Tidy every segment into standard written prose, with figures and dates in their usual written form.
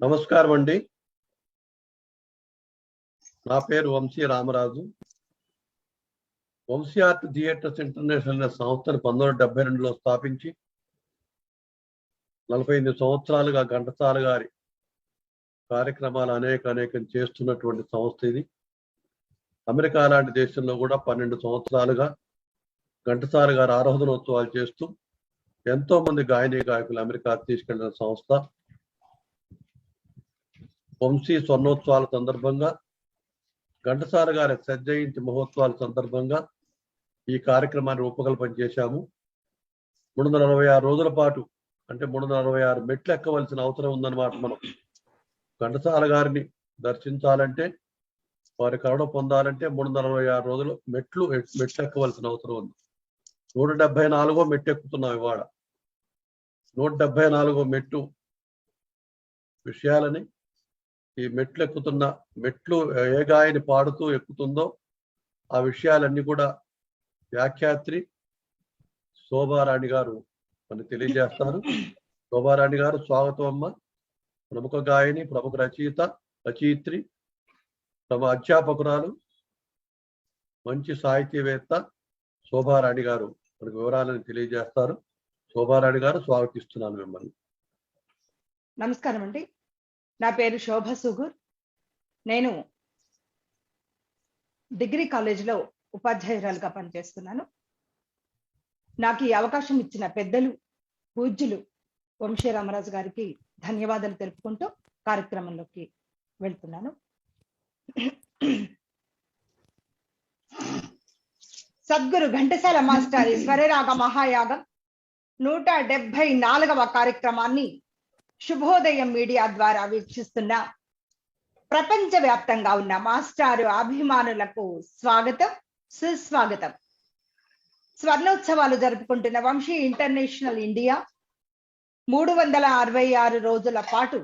నమస్కారం అండి. నా పేరు Vamsi Ramaraju. Vamsi art theatres international అనే సంస్థను 1972లో స్థాపించి 48 సంవత్సరాలుగా ఘంటసాల గారి కార్యక్రమాలు అనేకం చేస్తున్నటువంటి సంస్థ ఇది. అమెరికా లాంటి దేశంలో కూడా 12 సంవత్సరాలుగా ఘంటసాల గారి ఆరాధనోత్సవాలు చేస్తూ ఎంతో మంది గాయకులు అమెరికా తీసుకెళ్లిన సంస్థ. వంశీ స్వర్ణోత్సవాల సందర్భంగా, ఘంటసాల గారి జయంతి మహోత్సవాల సందర్భంగా ఈ కార్యక్రమాన్ని రూపకల్పన చేశాము. 346 రోజుల పాటు, అంటే 346 మెట్లు ఎక్కవలసిన అవసరం ఉందన్నమాట. మనం ఘంటసాల గారిని దర్శించాలంటే, వారి కరుణ పొందాలంటే 346 రోజులు మెట్లు ఎక్కవలసిన అవసరం ఉంది. 174వ మెట్టు ఎక్కుతున్నాం ఇవాళ. 174వ మెట్టు విషయాలని, ఈ మెట్లు ఏ గాయని పాడుతూ ఎక్కుతుందో ఆ విషయాలన్నీ కూడా వ్యాఖ్యాత్రి శోభారాణి గారు మనకు తెలియజేస్తారు. శోభారాణి గారు, స్వాగతం అమ్మ. ప్రముఖ గాయని, ప్రముఖ రచయిత్రి, అధ్యాపకురాలు, మంచి సాహితీవేత్త శోభారాణి గారు మనకు వివరాలను తెలియజేస్తారు. శోభారాణి గారు, స్వాగతిస్తున్నాను మిమ్మల్ని. నమస్కారం అండి. నా పేరు శోభ సుగూర్. నేను డిగ్రీ కాలేజీలో ఉపాధ్యాయురాలుగా పనిచేస్తున్నాను. నాకు ఈ అవకాశం ఇచ్చిన పెద్దలు, పూజ్యులు వంశీ రామరాజు గారికి ధన్యవాదాలు తెలుపుకుంటూ కార్యక్రమంలోకి వెళ్తున్నాను. సద్గురు ఘంటసాల మాస్టర్ స్వరరాగ మహాయాగం 174వ కార్యక్రమాన్ని శుభోదయం మీడియా ద్వారా వీక్షిస్తున్న ప్రపంచవ్యాప్తంగా ఉన్న మాస్టారు అభిమానులకు స్వాగతం, సుస్వాగతం. స్వర్ణోత్సవాలు జరుపుకుంటున్న వంశీ ఇంటర్నేషనల్ ఇండియా 366 రోజుల పాటు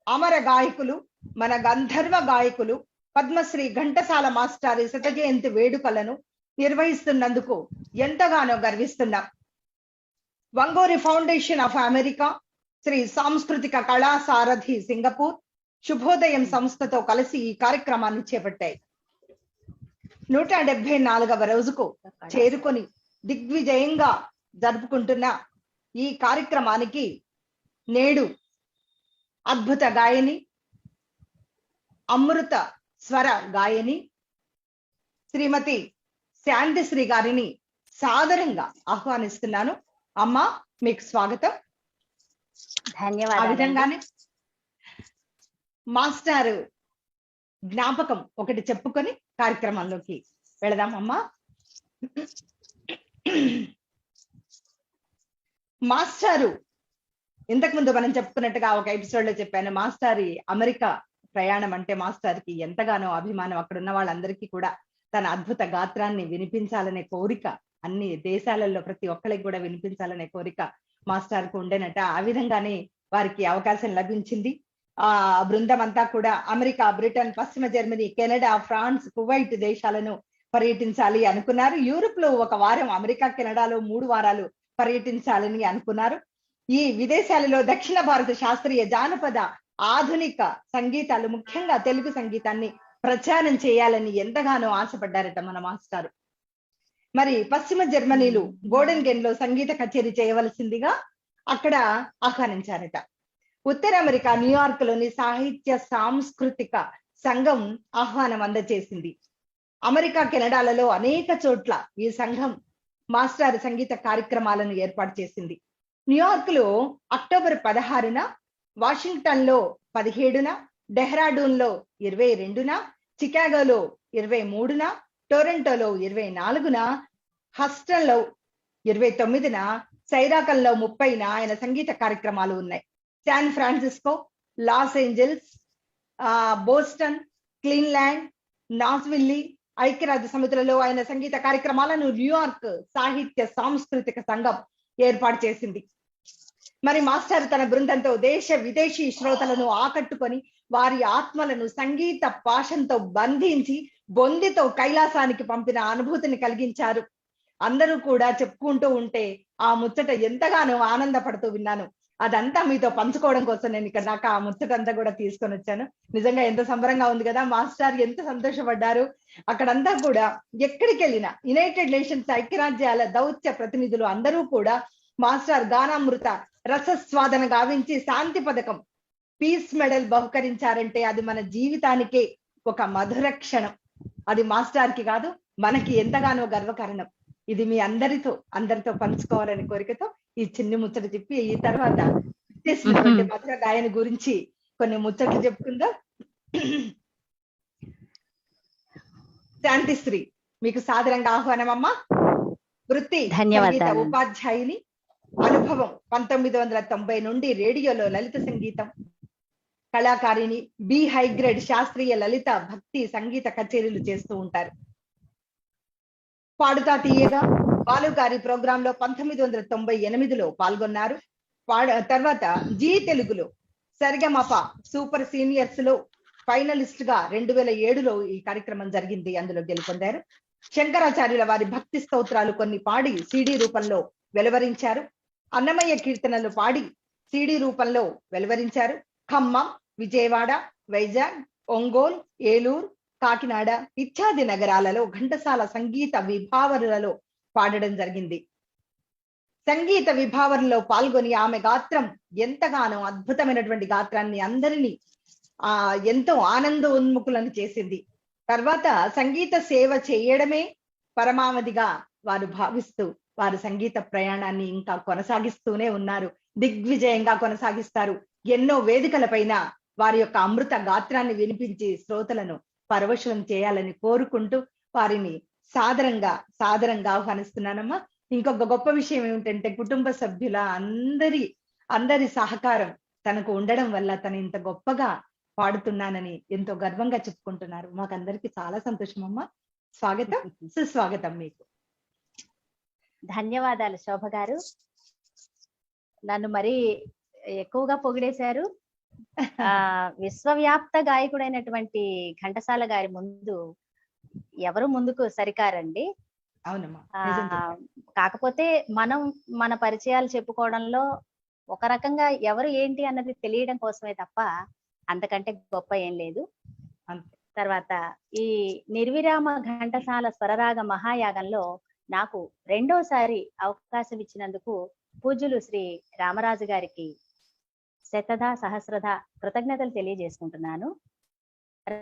అమర గాయకులు, మన గంధర్వ గాయకులు పద్మశ్రీ ఘంటసాల మాస్టారి శత జయంతి వేడుకలను నిర్వహిస్తున్నందుకు ఎంతగానో గర్విస్తున్నాం. Vanguri foundation of America, Shri Samskritika Kala Sarathi Singapore, శుభోదయం సంస్థతో కలిసి ఈ కార్యక్రమాన్ని చేపట్టాయి. 174వ రోజుకు చేరుకొని దిగ్విజయంగా జరుపుకుంటున్న ఈ కార్యక్రమానికి నేడు అద్భుత గాయని, అమృత స్వర గాయని శ్రీమతి శాంతిశ్రీ గారిని సాదరంగా ఆహ్వానిస్తున్నాను. అమ్మ, మీకు స్వాగతం. ధన్యవాదాలు. ఆ విధంగానే మాస్టారు జ్ఞాపకం ఒకటి చెప్పుకొని కార్యక్రమంలోకి వెళదాం. అమ్మా, మాస్టారు ఇంతకు ముందు మనం చెప్పుకున్నట్టుగా ఒక ఎపిసోడ్ లో చెప్పాను, మాస్టారి అమెరికా ప్రయాణం అంటే మాస్టార్కి ఎంతగానో అభిమానం. అక్కడ ఉన్న వాళ్ళందరికీ కూడా తన అద్భుత గాత్రాన్ని వినిపించాలనే కోరిక, అన్ని దేశాలలో ప్రతి ఒక్కరికి కూడా వినిపించాలనే కోరిక మాస్టార్కు ఉండేనట. ఆ విధంగానే వారికి అవకాశం లభించింది. ఆ బృందం అంతా కూడా అమెరికా, బ్రిటన్, పశ్చిమ జర్మనీ, కెనడా, ఫ్రాన్స్, కువైట్ దేశాలను పర్యటించాలి అనుకున్నారు. యూరోప్ లో 1 వారం, అమెరికా, కెనడాలో 3 వారాలు పర్యటించాలని అనుకున్నారు. ఈ విదేశాలలో దక్షిణ భారత శాస్త్రీయ, జానపద, ఆధునిక సంగీతాలు, ముఖ్యంగా తెలుగు సంగీతాన్ని ప్రచారం చేయాలని ఎంతగానో ఆశపడ్డారట మన మాస్టారు. మరి పశ్చిమ జర్మనీలు గోడెన్గెన్ లో సంగీత కచేరీ చేయవలసిందిగా అక్కడ ఆహ్వానించారట. ఉత్తర అమెరికా న్యూయార్క్ లోని సాహిత్య సాంస్కృతిక సంఘం ఆహ్వానం అందజేసింది. అమెరికా, కెనడాలలో అనేక చోట్ల ఈ సంఘం మాస్టర్ సంగీత కార్యక్రమాలను ఏర్పాటు చేసింది. న్యూయార్క్ లో అక్టోబర్ 16న, వాషింగ్టన్ లో 17న, డెహ్రాడూన్ లో 22న, చికాగోలో 23న, టొరంటోలో 24న, హస్టన్ లో 29న, సైరాకల్లో 30న ఆయన సంగీత కార్యక్రమాలు ఉన్నాయి. San Francisco, Los Angeles, Boston, Cleveland, Nashville, ఐక్యరాజ్య సమితులలో ఆయన సంగీత కార్యక్రమాలను న్యూయార్క్ సాహిత్య సాంస్కృతిక సంఘం ఏర్పాటు చేసింది. మరి మాస్టర్ తన బృందంతో దేశ విదేశీ శ్రోతలను ఆకట్టుకొని వారి ఆత్మలను సంగీత పాశంతో బంధించి బొందితో కైలాసానికి పంపిన అనుభూతిని కలిగించారు. అందరూ కూడా చెప్పుకుంటూ ఉంటే ఆ ముచ్చట ఎంతగానో ఆనందపడుతూ విన్నాను. అదంతా మీతో పంచుకోవడం కోసం నేను ఇక్కడ నాకు ఆ ముచ్చటంతా కూడా తీసుకొని వచ్చాను. నిజంగా ఎంత సంబరంగా ఉంది కదా, మాస్టర్ ఎంత సంతోషపడ్డారు. అక్కడంతా కూడా ఎక్కడికి వెళ్ళినా యునైటెడ్ నేషన్స్ ఐక్యరాజ్యాల దౌత్య ప్రతినిధులు అందరూ కూడా మాస్టర్ గానామృత రసస్వాదన గావించి శాంతి పథకం పీస్ మెడల్ బహుకరించారంటే అది మన జీవితానికే ఒక మధుర క్షణం. అది మాస్టర్ కి కాదు, మనకి ఎంతగానో గర్వకారణం. ఇది మీ అందరితో పంచుకోవాలని కోరికతో ఈ చిన్ని ముచ్చట చెప్పి ఈ తర్వాత చేసినటువంటి మధుర గాయని గురించి కొన్ని ముచ్చట్లు చెప్పుకుందాం. శాంతిశ్రీ, మీకు సాదరంగా ఆహ్వానం అమ్మా. వృత్తి సంగీత ఉపాధ్యాయుని, అనుభవం 1990 నుండి రేడియోలో లలిత సంగీతం కళాకారిణి, బి హై గ్రేడ్ శాస్త్రీయ లలిత భక్తి సంగీత కచేరీలు చేస్తూ ఉంటారు. పాడుతా తీయగా బాలుగారి ప్రోగ్రామ్ లో 1998లో పాల్గొన్నారు. తర్వాత జీ తెలుగులో సరిగమప సూపర్ సీనియర్స్ లో ఫైనలిస్ట్ గా 2007లో ఈ కార్యక్రమం జరిగింది. అందులో గెలుపొందారు. శంకరాచార్యుల వారి భక్తి స్తోత్రాలు కొన్ని పాడి సిడి రూపంలో వెలువరించారు. అన్నమయ్య కీర్తనలు పాడి సిడి రూపంలో వెలువరించారు. ఖమ్మం, విజయవాడ, వైజాగ్, ఒంగోలు, ఏలూరు, కాకినాడ ఇత్యాది నగరాలలో ఘంటసాల సంగీత విభావరులలో పాడడం జరిగింది. సంగీత విభావరులో పాల్గొని ఆమె గాత్రం ఎంతగానో అద్భుతమైనటువంటి గాత్రాన్ని అందరినీ ఎంతో ఆనంద ఉన్ముఖులను చేసింది. తర్వాత సంగీత సేవ చేయడమే పరమావధిగా వారు భావిస్తూ వారు సంగీత ప్రయాణాన్ని ఇంకా కొనసాగిస్తూనే ఉన్నారు. దిగ్విజయంగా కొనసాగిస్తారు. ఎన్నో వేదికలపైన వారి యొక్క అమృత గాత్రాన్ని వినిపించి శ్రోతలను పరవశం చేయాలని కోరుకుంటూ వారిని సాదరంగా ఆహ్వానిస్తున్నానమ్మా. ఇంకొక గొప్ప విషయం ఏమిటంటే కుటుంబ సభ్యుల అందరి సహకారం తనకు ఉండడం వల్ల తను ఇంత గొప్పగా పాడుతున్నానని ఎంతో గర్వంగా చెప్పుకుంటున్నారు. మాకందరికి చాలా సంతోషం అమ్మా. స్వాగతం, సుస్వాగతం మీకు. ధన్యవాదాలు శోభ గారు. నన్ను మరీ ఎక్కువగా పొగిడేశారు. విశ్వవ్యాప్త గాయకుడైనటువంటి ఘంటసాల గారి ముందు ఎవరు ముందుకు సరికారండి. అవునమ్మా. కాకపోతే మనం మన పరిచయాలు చెప్పుకోవడంలో ఒక రకంగా ఎవరు ఏంటి అన్నది తెలియడం కోసమే తప్ప అంతకంటే గొప్ప ఏం లేదు. తర్వాత ఈ నిర్విరామ ఘంటసాల స్వరరాగ మహాయాగంలో నాకు రెండోసారి అవకాశం ఇచ్చినందుకు పూజ్యులు శ్రీ రామరాజు గారికి శతధ సహస్రధ కృతజ్ఞతలు తెలియజేసుకుంటున్నాను.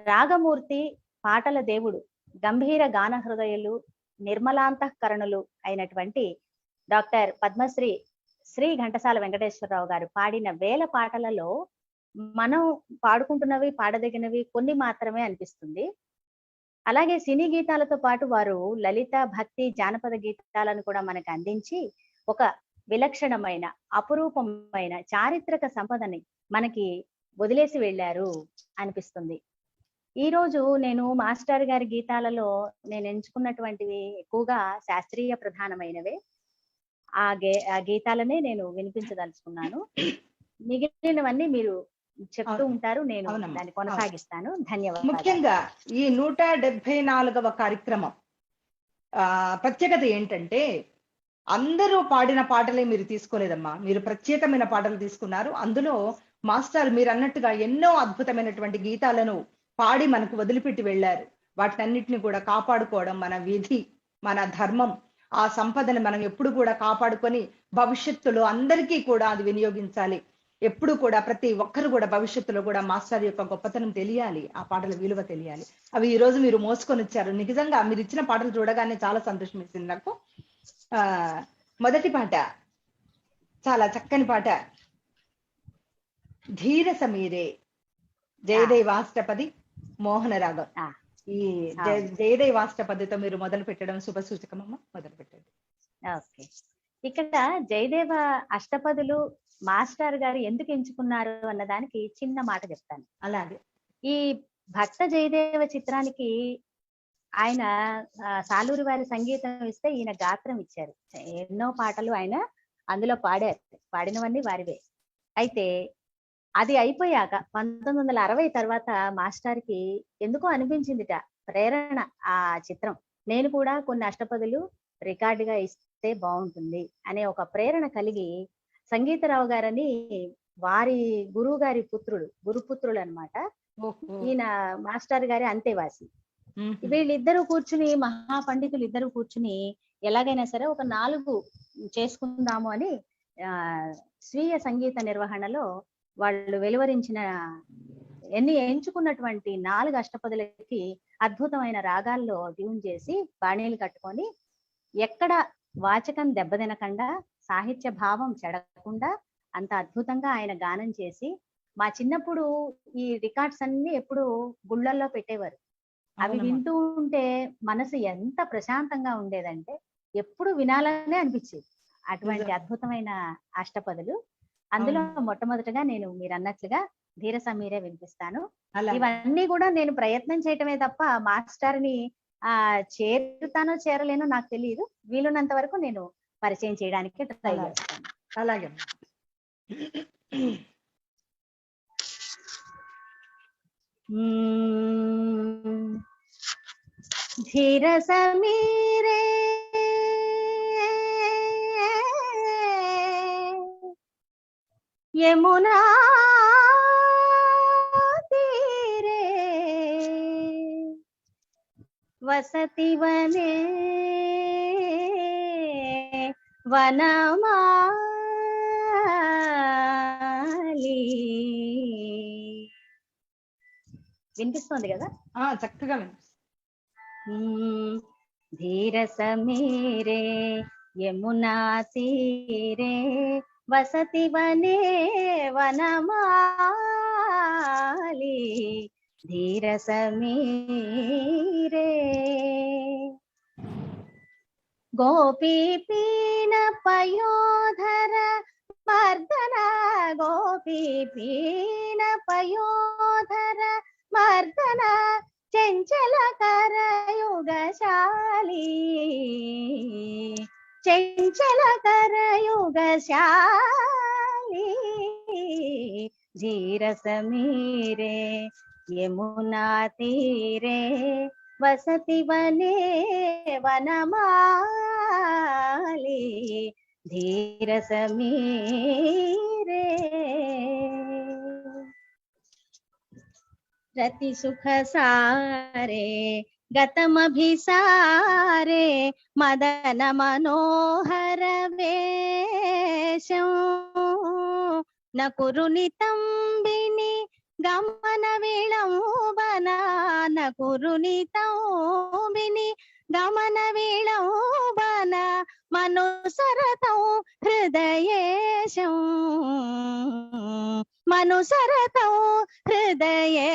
రాగమూర్తి, పాటల దేవుడు, గంభీర గాన హృదయులు, నిర్మలాంతఃకరణులు అయినటువంటి డాక్టర్ పద్మశ్రీ శ్రీ ఘంటసాల వెంకటేశ్వరరావు గారు పాడిన వేల పాటలలో మనం పాడుకుంటున్నవి పాడదగినవి కొన్ని మాత్రమే అనిపిస్తుంది. అలాగే సినీ గీతాలతో పాటు వారు లలిత, భక్తి, జానపద గీతాలను కూడా మనకు అందించి ఒక విలక్షణమైన, అపురూపమైన చారిత్రక సంపదని మనకి వదిలేసి వెళ్ళారు అనిపిస్తుంది. ఈ రోజు నేను మాస్టర్ గారి గీతాలలో నేను ఎంచుకున్నటువంటివి ఎక్కువగా శాస్త్రీయ ప్రధానమైనవే. ఆ గీతాలనే నేను వినిపించదలుచుకున్నాను. మిగిలినవన్నీ మీరు చెప్తూ ఉంటారు, నేను దాన్ని కొనసాగిస్తాను. ధన్యవాదాలు. ముఖ్యంగా ఈ 174వ కార్యక్రమం ప్రత్యేకత ఏంటంటే అందరూ పాడిన పాటలే మీరు తీసుకోలేదమ్మా, మీరు ప్రత్యేకమైన పాటలు తీసుకున్నారు. అందులో మాస్టర్ మీరు అన్నట్టుగా ఎన్నో అద్భుతమైనటువంటి గీతాలను పాడి మనకు వదిలిపెట్టి వెళ్ళారు. వాటినన్నిటిని కూడా కాపాడుకోవడం మన విధి, మన ధర్మం. ఆ సంపదను మనం ఎప్పుడు కూడా కాపాడుకొని భవిష్యత్తులో అందరికీ కూడా అది వినియోగించాలి. ఎప్పుడు కూడా ప్రతి ఒక్కరు కూడా భవిష్యత్తులో కూడా మాస్టర్ యొక్క గొప్పతనం తెలియాలి, ఆ పాటల విలువ తెలియాలి. అవి ఈ రోజు మీరు మోసుకొని వచ్చారు. నిజంగా మీరు ఇచ్చిన పాటలు చూడగానే చాలా సంతోషం వేసింది నాకు. మొదటి పాట చాలా చక్కని పాట, ధీర సమీరే, జయదేవాష్టపది మోహన రాగం. ఈ జయదేవాష్టపదితో మీరు మొదలు పెట్టడం శుభ సూచకమమ్మా, మొదలు పెట్టండి. ఓకే, ఇక్కడ జయదేవ అష్టపదులు మాస్టర్ గారు ఎందుకు ఎంచుకున్నారు అన్నదానికి చిన్న మాట చెప్తాను. అలాగే ఈ భక్త జయదేవ చిత్రానికి ఆయన సాలూరి వారి సంగీతం ఇస్తే ఈయన గాత్రం ఇచ్చారు. ఎన్నో పాటలు ఆయన అందులో పాడారు, పాడినవన్నీ వారివే. అయితే అది అయిపోయాక 1960 తర్వాత మాస్టర్ కి ఎందుకో అనిపించిందిట, ప్రేరణ ఆ చిత్రం, నేను కూడా కొన్ని అష్టపదులు రికార్డుగా ఇస్తే బాగుంటుంది అనే ఒక ప్రేరణ కలిగి సంగీతరావు గారని వారి గురువు గారి గురుపుత్రులు అన్నమాట. ఈయన మాస్టర్ గారి అంతేవాసి. వీళ్ళిద్దరూ కూర్చుని, మహాపండితులు ఇద్దరు కూర్చుని ఎలాగైనా సరే ఒక 4 చేసుకుందాము అని స్వీయ సంగీత నిర్వహణలో వాళ్ళు వెలువరించిన ఎంచుకున్నటువంటి 4 అష్టపదులకి అద్భుతమైన రాగాల్లో ట్యూన్ చేసి బాణీలు కట్టుకొని, ఎక్కడ వాచకం దెబ్బతినకుండా, సాహిత్య భావం చెడకుండా అంత అద్భుతంగా ఆయన గానం చేసి, మా చిన్నప్పుడు ఈ రికార్డ్స్ అన్ని ఎప్పుడు గుళ్ళల్లో పెట్టేవారు. అవి వింటూ ఉంటే మనసు ఎంత ప్రశాంతంగా ఉండేదంటే ఎప్పుడు వినాలనే అనిపించేది. అటువంటి అద్భుతమైన అష్టపదులు. అందులో మొట్టమొదటగా నేను మీరు అన్నట్లుగా ధీర సమీరే వినిపిస్తాను. ఇవన్నీ కూడా నేను ప్రయత్నం చేయటమే తప్ప మాస్టర్ని చేరుతానో చేరలేనో నాకు తెలియదు. వీలున్నంత వరకు నేను పరిచయం చేయడానికి ట్రై చేస్తాను. అలాగే. ధీర సమీరే యమునా తీరే వసతి వనే వనమాలి. వినిపిస్తోంది కదా? చక్కగా ధీర సమీరే యమునా తీరే వసతి వనే వనమాలి. ధీర సమీరే గోపీ పీన పయోధర మర్దన, గోపీ పీన పయోధర మర్దన, చంచల కరయుగశాలి, చంచల కరయుగశాలి. ధీర సమీరే యమునా తీరే వసతి వనే వనమాలి. ధీర సమీరే రతి సుఖ సారే గతమభిసారే మదన మనోహర వేషం, నకురుని తంబిని గమన విళంబన, నకురుని తంబిని గమన విళంబన, మనుసరతం హృదయేశం, మనుసరతం హృదయేశం.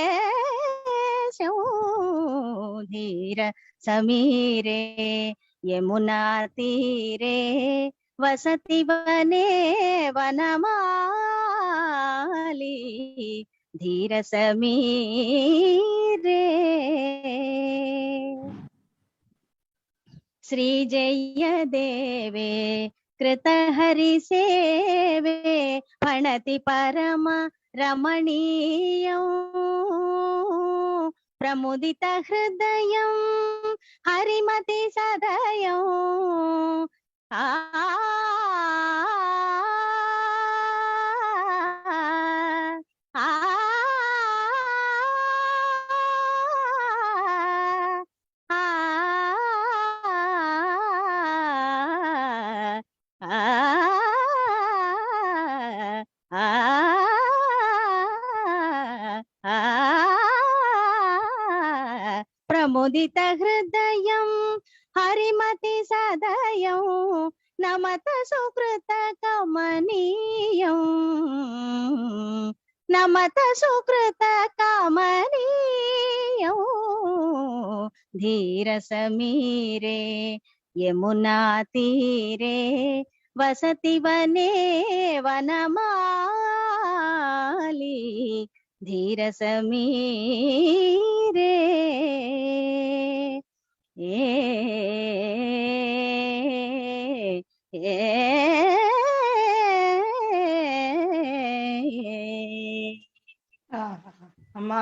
ధీర సమీరే యమునా తీరే వసతి వనే వనమాలి. ధీర సమీరే శ్రీ జయదేవే కృతహరి సేవే ఫణతి పరమ రమణీయం, ప్రముదిత హృదయం హరిమతి సదయం. ప్రముదిత హృదయం హరిమతి సదయం, నమత సుకృత కమనీయం, నమత సుకృత కమనీయం. ధీర సమీరే యమునా తీరే వసతి వనే వనమాలి. ధీర సమీరే అమ్మా,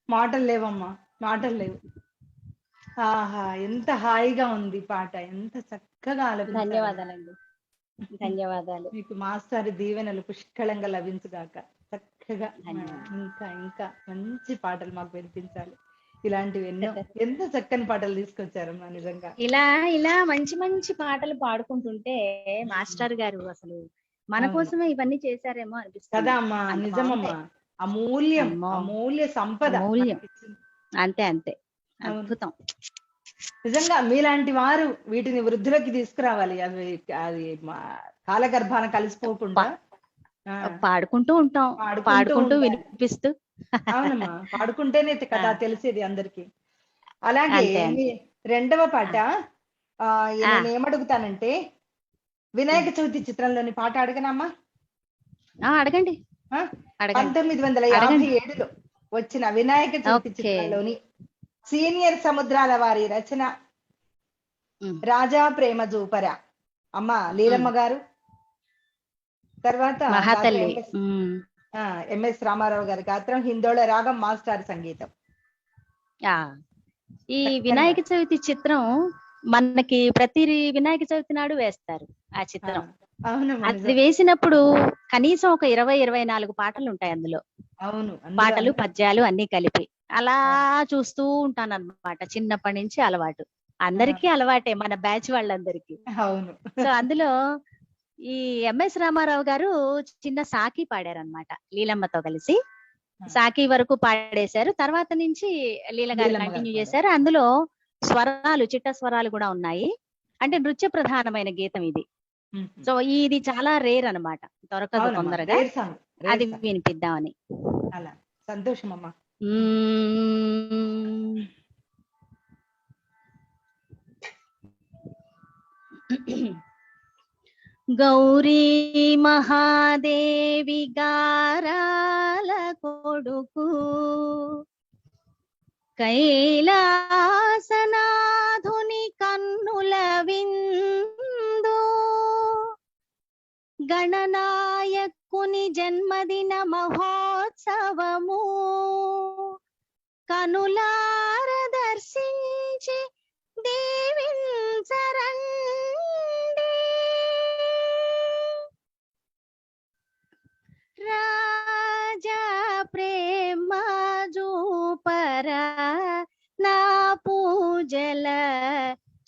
మాటలు లేవమ్మా, మాటలు లేవు. ఆహా, ఎంత హాయిగా ఉంది పాట, ఎంత చక్కగా ఆలపించారు. ధన్యవాదాలండి. ధన్యవాదాలు. మీకు మాస్టర్ దీవెనలు పుష్కళంగా లభించుగాక. చక్కగా ధన్యవాదాలు. ఇంకా ఇంకా మంచి పాటలు మాకు వినిపించాలి. ఇలాంటివి ఎన్నో ఎంత చక్కని పాటలు తీసుకొచ్చారమ్మా నిజంగా. ఇలా ఇలా మంచి మంచి పాటలు పాడుకుంటుంటే మాస్టర్ గారు అసలు మన అవును. కోసమే ఇవన్నీ చేశారేమో కదా అనిపిస్తుంది. అమ్మా, అంత నిజమమ్మా. బాగుంటాయి. అమూల్యం, అమ్మో. అమూల్య సంపద అమూల్యం. మనకిచ్చింది. అంతే అంతే, అవును. అద్భుతం. నిజంగా మీలాంటి వారు వీటిని వృద్ధిలోకి తీసుకురావాలి. అవి అది కాలగర్భాన కలిసిపోకుండా పాడుకుంటూ ఉంటాం, పాడుకుంటూ ఉండాలి. వినిపిస్తూ. అవునమ్మా, పాడుకుంటేనే కదా తెలిసేది అందరికి. అలాగే అంతే, అంతే. మీ రెండవ పాట నేను ఏమడుగుతానంటే, వినాయక చవితి చిత్రంలోని పాట అడగనమ్మా? అడగండి. 1957లో వచ్చిన వినాయక చవితి చిత్రంలోని సీనియర్ సముద్రాల వారి రచన రాజా ప్రేమ జూపరా అమ్మ లీలమ్మ గారు. తర్వాత మహాతల్లి ఎంఎస్ రామారావు గారి గాత్రం, హిందోళ రాగం, మాస్టర్ సంగీతం. ఈ వినాయక చవితి చిత్రం మనకి ప్రతి వినాయక చవితి నాడు వేస్తారు ఆ చిత్రం. అది వేసినప్పుడు కనీసం ఒక 20-24 పాటలు ఉంటాయి అందులో. అవును, పాటలు పద్యాలు అన్ని కలిపి అలా చూస్తూ ఉంటాను అన్నమాట. చిన్నప్పటి నుంచి అలవాటు, అందరికీ అలవాటే, మన బ్యాచ్ వాళ్ళందరికీ. అవును. సో అందులో ఈ ఎంఎస్ రామారావు గారు చిన్న సాకి పాడారనమాట లీలమ్మతో కలిసి. సాకి వరకు పాడేశారు, తర్వాత నుంచి లీల గారు కంటిన్యూ చేశారు. అందులో స్వరాలు, చిట్ట స్వరాలు కూడా ఉన్నాయి. అంటే నృత్య ప్రధానమైన గీతం ఇది. సో ఇది చాలా రేర్ అన్నమాట, దొరకదు తొందరగా. అది వినిపిద్దామని. అలా సంతోషం అమ్మా. గౌరీ మహాదేవి గారాల కొడుకు, కైలాసనాథుని కన్నుల విందు, గణనాయకుని జన్మదిన మహోత్సవము, కనులార దర్శించి దీవించరండి. రాజా ప్రేమ జూపరా నా పూజల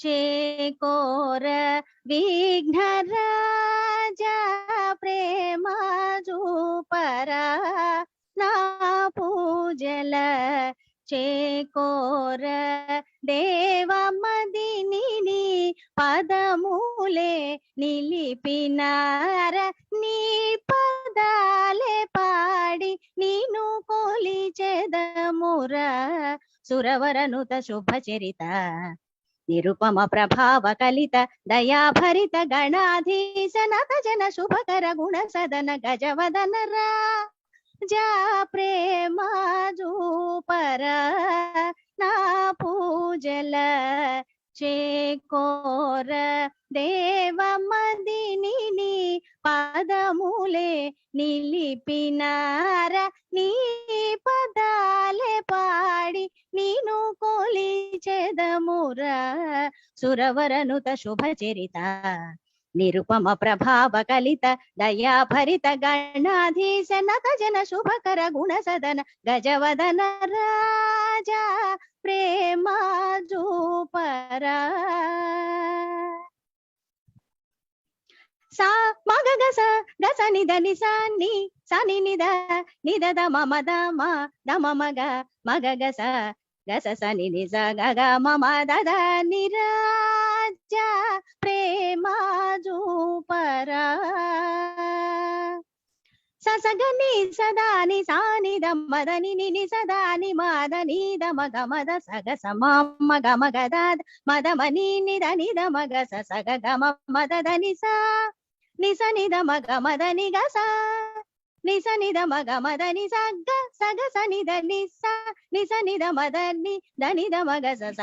చేకోర విఘ్న, రాజా ప్రేమ జూపరా నా పూజల చేకోర, దేవమదిని పదములే నిలిపినార, నీ పదాలే పాడి నీను కొలిచెదమురా, సురవరనుత శుభచరిత నిరుపమ ప్రభావ కలిత దయాభరిత గణాధీశనత జన శుభకర గుణ సదన గజవదన రాజా ప్రేమ జూపరా నా పూజల చేకోర, దేవమదిని పదములే నిలిపినార, నీ పదాలే పాడి నీను కొలిచెదమురా, సురవరనుత శుభచరిత నిరుపమ ప్రభావ కలిత దయాభరిత గణాధీశనత జన శుభకర గుణ సదన గజవదన రాజా ప్రేమ జూపరా. మగ గస గస నిద నిసాన్ని సని నిద నిద మమ దమ దమ మగ మగ గస గస సని నిజ గగ మమ దద నిరాజా ప్రేమ జూపరా. ససగని సదాని సాని దమ్మదని ని సదాని మాదని దమగ మద సగ సమమ గమ గద మదమని నిద నిద మగ సగ గమ మదని సా నిస నిద మగ మదని గస నిస నిద మగ మదని సగ సగ సనిద నిస నిస నిద మదని దనిద మగ సగ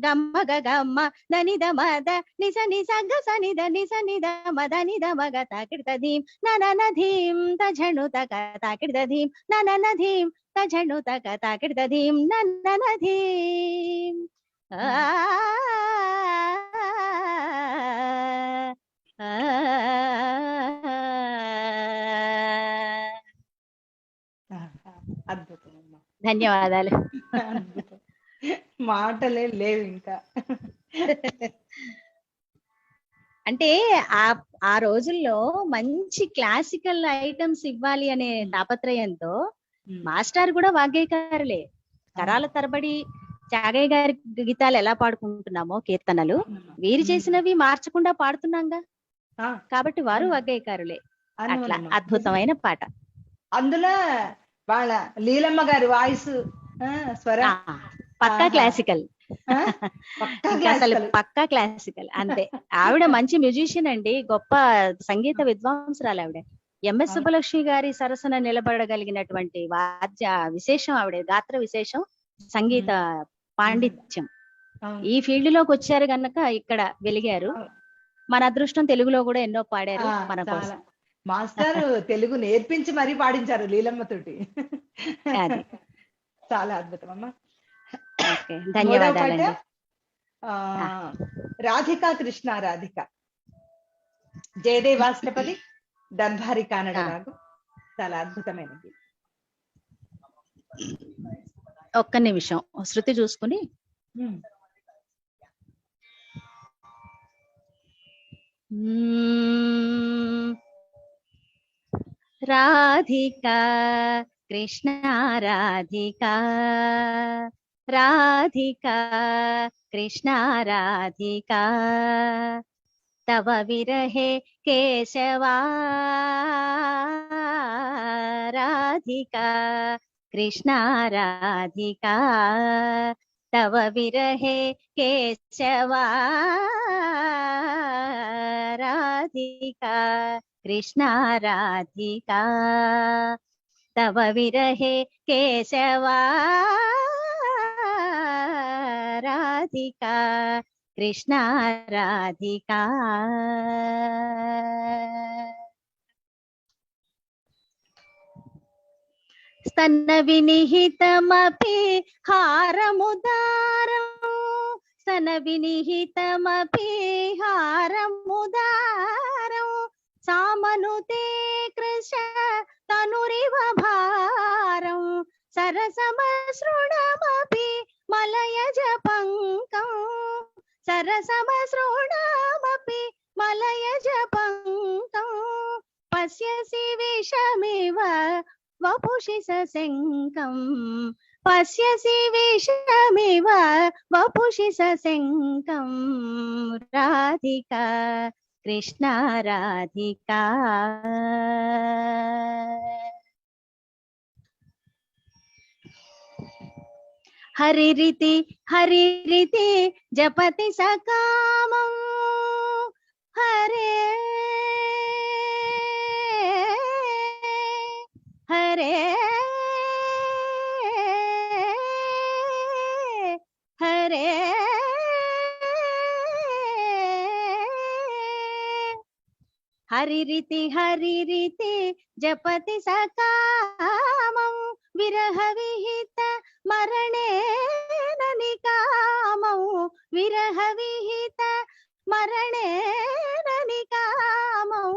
గమ గమ దనిద మద నిస నిస గ సనిద నిస నిద మదని ద మగ తాకిర్త ధీం నన ధీం తఝణు తక తాకిర్త ధీం నన ధీం తఝణు తక తాకిర్త ధీం నన ధీం. ఆ, అద్భుతం అమ్మా, ధన్యవాదాలు. అద్భుతం. మాటలే లేవు ఇంకా. అంటే ఆ ఆ రోజుల్లో మంచి క్లాసికల్ ఐటమ్స్ ఇవ్వాలి అనే తాపత్రయంతో మాస్టర్ కూడా వాగ్గేయకారులే. తరాల తరబడి త్యాగయ్య గారి గీతాలు ఎలా పాడుకుంటున్నామో కీర్తనలు, వీరు చేసినవి మార్చకుండా పాడుతున్నాంగా, కాబట్టి వారు వాగ్గేయకారులే. అట్లా అద్భుతమైన పాట. అందులో వాళ్ళ లీలమ్మ గారి వాయిస్ స్వరం పక్కా క్లాసికల్, పక్కా ఇంకా అసలు classical. పక్కా క్లాసికల్ అంతే. ఆవిడ మంచి మ్యూజిషియన్ అండి, గొప్ప సంగీత విద్వాంసురాలు ఆవిడ. ఎంఎస్ సుబ్బలక్ష్మి గారి సరసన నిలబడగలిగినటువంటి వాద్య విశేషం ఆవిడ, గాత్ర విశేషం, సంగీత పాండిత్యం. ఈ ఫీల్డ్ లోకి వచ్చారు గనక ఇక్కడ వెలిగారు. మన అదృష్టం తెలుగులో కూడా ఎన్నో పాడారు మన కోసం. మాస్టర్ తెలుగు నేర్పించి మరీ పాడించారు లీలమ్మ తోటి. అది చాలా అద్భుతం అమ్మా. ధన్యవాదాలండి. రాధికా కృష్ణ రాధిక, జయదేవాష్టపది, దర్బారి కానడ రాగం, చాలా అద్భుతమైనది. ఒక్క నిమిషం శృతి చూసుకుని. రాధికా కృష్ణ రాధికా, రాధికా కృష్ణ రాధికా, తవ విరహే కేశవా, రాధికా కృష్ణ రాధికా, తవ విరహే కేశవా, రాధికా కృష్ణ రాధికా, తవ విరహే కేశవా, రాధికా కృష్ణ రాధికా. స్తన వినిహితమపి హారముదారం, స్తన వినిహితమపి హారముదారం, సామనుతే కృష తనురివ భారం, సరసమసృణమపి మలయజ పంకం, సరసమసృణమపి మలయజ పంకం, పశ్యసి విషమివ వపుషి సశంకం, పశ్యసి విషమివ వపుషి సశంకం, రాధికా కృష్ణ రాధికా. హరిరితి హరిరితి జపతి సకామం, హరే హరే హరే, హరిరితి హరిరితి జపతి సకామం, విరహ విహిత మరణేన నికామం, విరహ విహిత మరణేన నికామం,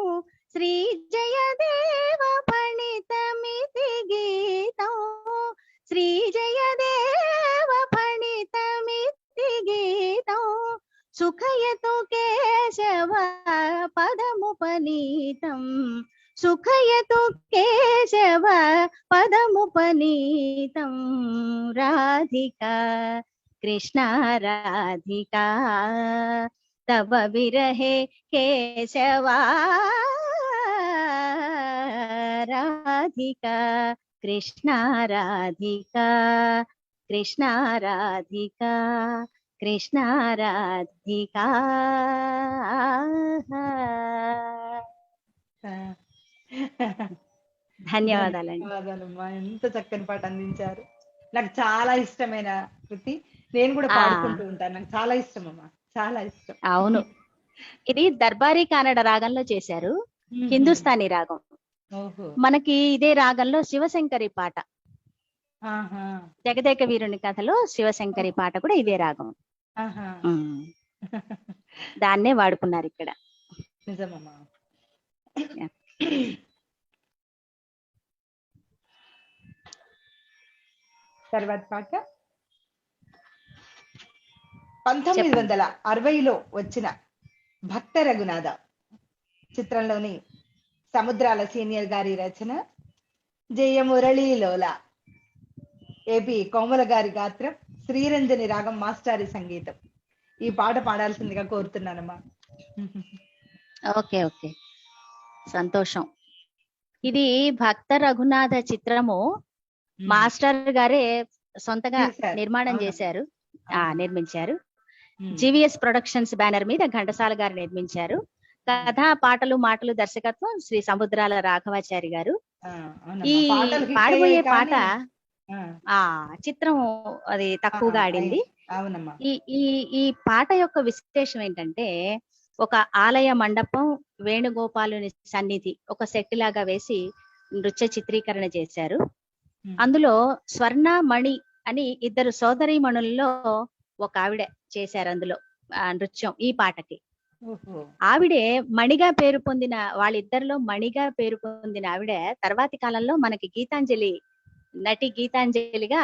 శ్రీ జయదేవ పణితమితి గీతం, శ్రీ జయదేవ పణితమితి గీతం, సుఖయతు కేశవ పదముపనీతం, సుఖయతు కేశవ పదముపనీతం, రాధికా కృష్ణ రాధికా, తవ విరహే కేశవా, రాధికా కృష్ణ రాధికా, కృష్ణ రాధికా, కృష్ణ రాధికా. ధన్యవాదాలండి. ధన్యవాదాలమ్మా, ఎంత చక్కని పాట అందించారు. నాకు చాలా ఇష్టమైన కృతి, నేను కూడా పాడుకుంటూ ఉంటాను, నాకు చాలా ఇష్టం అమ్మా, చాలా ఇష్టం. అవును, ఇది దర్బారీ కానడ రాగంలో చేశారు, హిందుస్థానీ రాగం. మనకి ఇదే రాగంలో శివశంకరి పాట, జగదేక వీరుని కథలో శివశంకరి పాట కూడా ఇదే రాగం. దాన్నే వాడుకున్నారు ఇక్కడ. నిజమమ్మా. తర్వాత పాట 1960లో వచ్చిన భక్త రఘునాథ చిత్రంలోని సముద్రాల సీనియర్ గారి రచన, జయమురళీలోల, ఏపీ కోమల గారి గాత్రం, శ్రీరంజని రాగం, మాస్టారి సంగీతం. ఈ పాట పాడాల్సిందిగా కోరుతున్నానమ్మా. ఓకే ఓకే, సంతోషం. ఇది భక్త రఘునాథ చిత్రము మాస్టర్ గారే సొంతగా నిర్మాణం చేశారు, నిర్మించారు. జివిఎస్ ప్రొడక్షన్స్ బ్యానర్ మీద ఘంటసాల గారు నిర్మించారు. కథ, పాటలు, మాటలు, దర్శకత్వం శ్రీ సముద్రాల రాఘవాచారి గారు. ఈ పాడబోయే పాట చిత్రం అది తక్కువగా ఆడింది. ఈ పాట యొక్క విశేషం ఏంటంటే, ఒక ఆలయ మండపం, వేణుగోపాలుని సన్నిధి ఒక సెట్ లాగా వేసి నృత్య చిత్రీకరణ చేశారు. అందులో స్వర్ణ, మణి అని ఇద్దరు సోదరీమణుల్లో ఒక ఆవిడ చేశారు అందులో నృత్యం ఈ పాటకి. ఆవిడే మణిగా పేరు పొందిన, వాళ్ళిద్దరిలో మణిగా పేరు పొందిన ఆవిడ తర్వాతి కాలంలో మనకి గీతాంజలి, నటి గీతాంజలిగా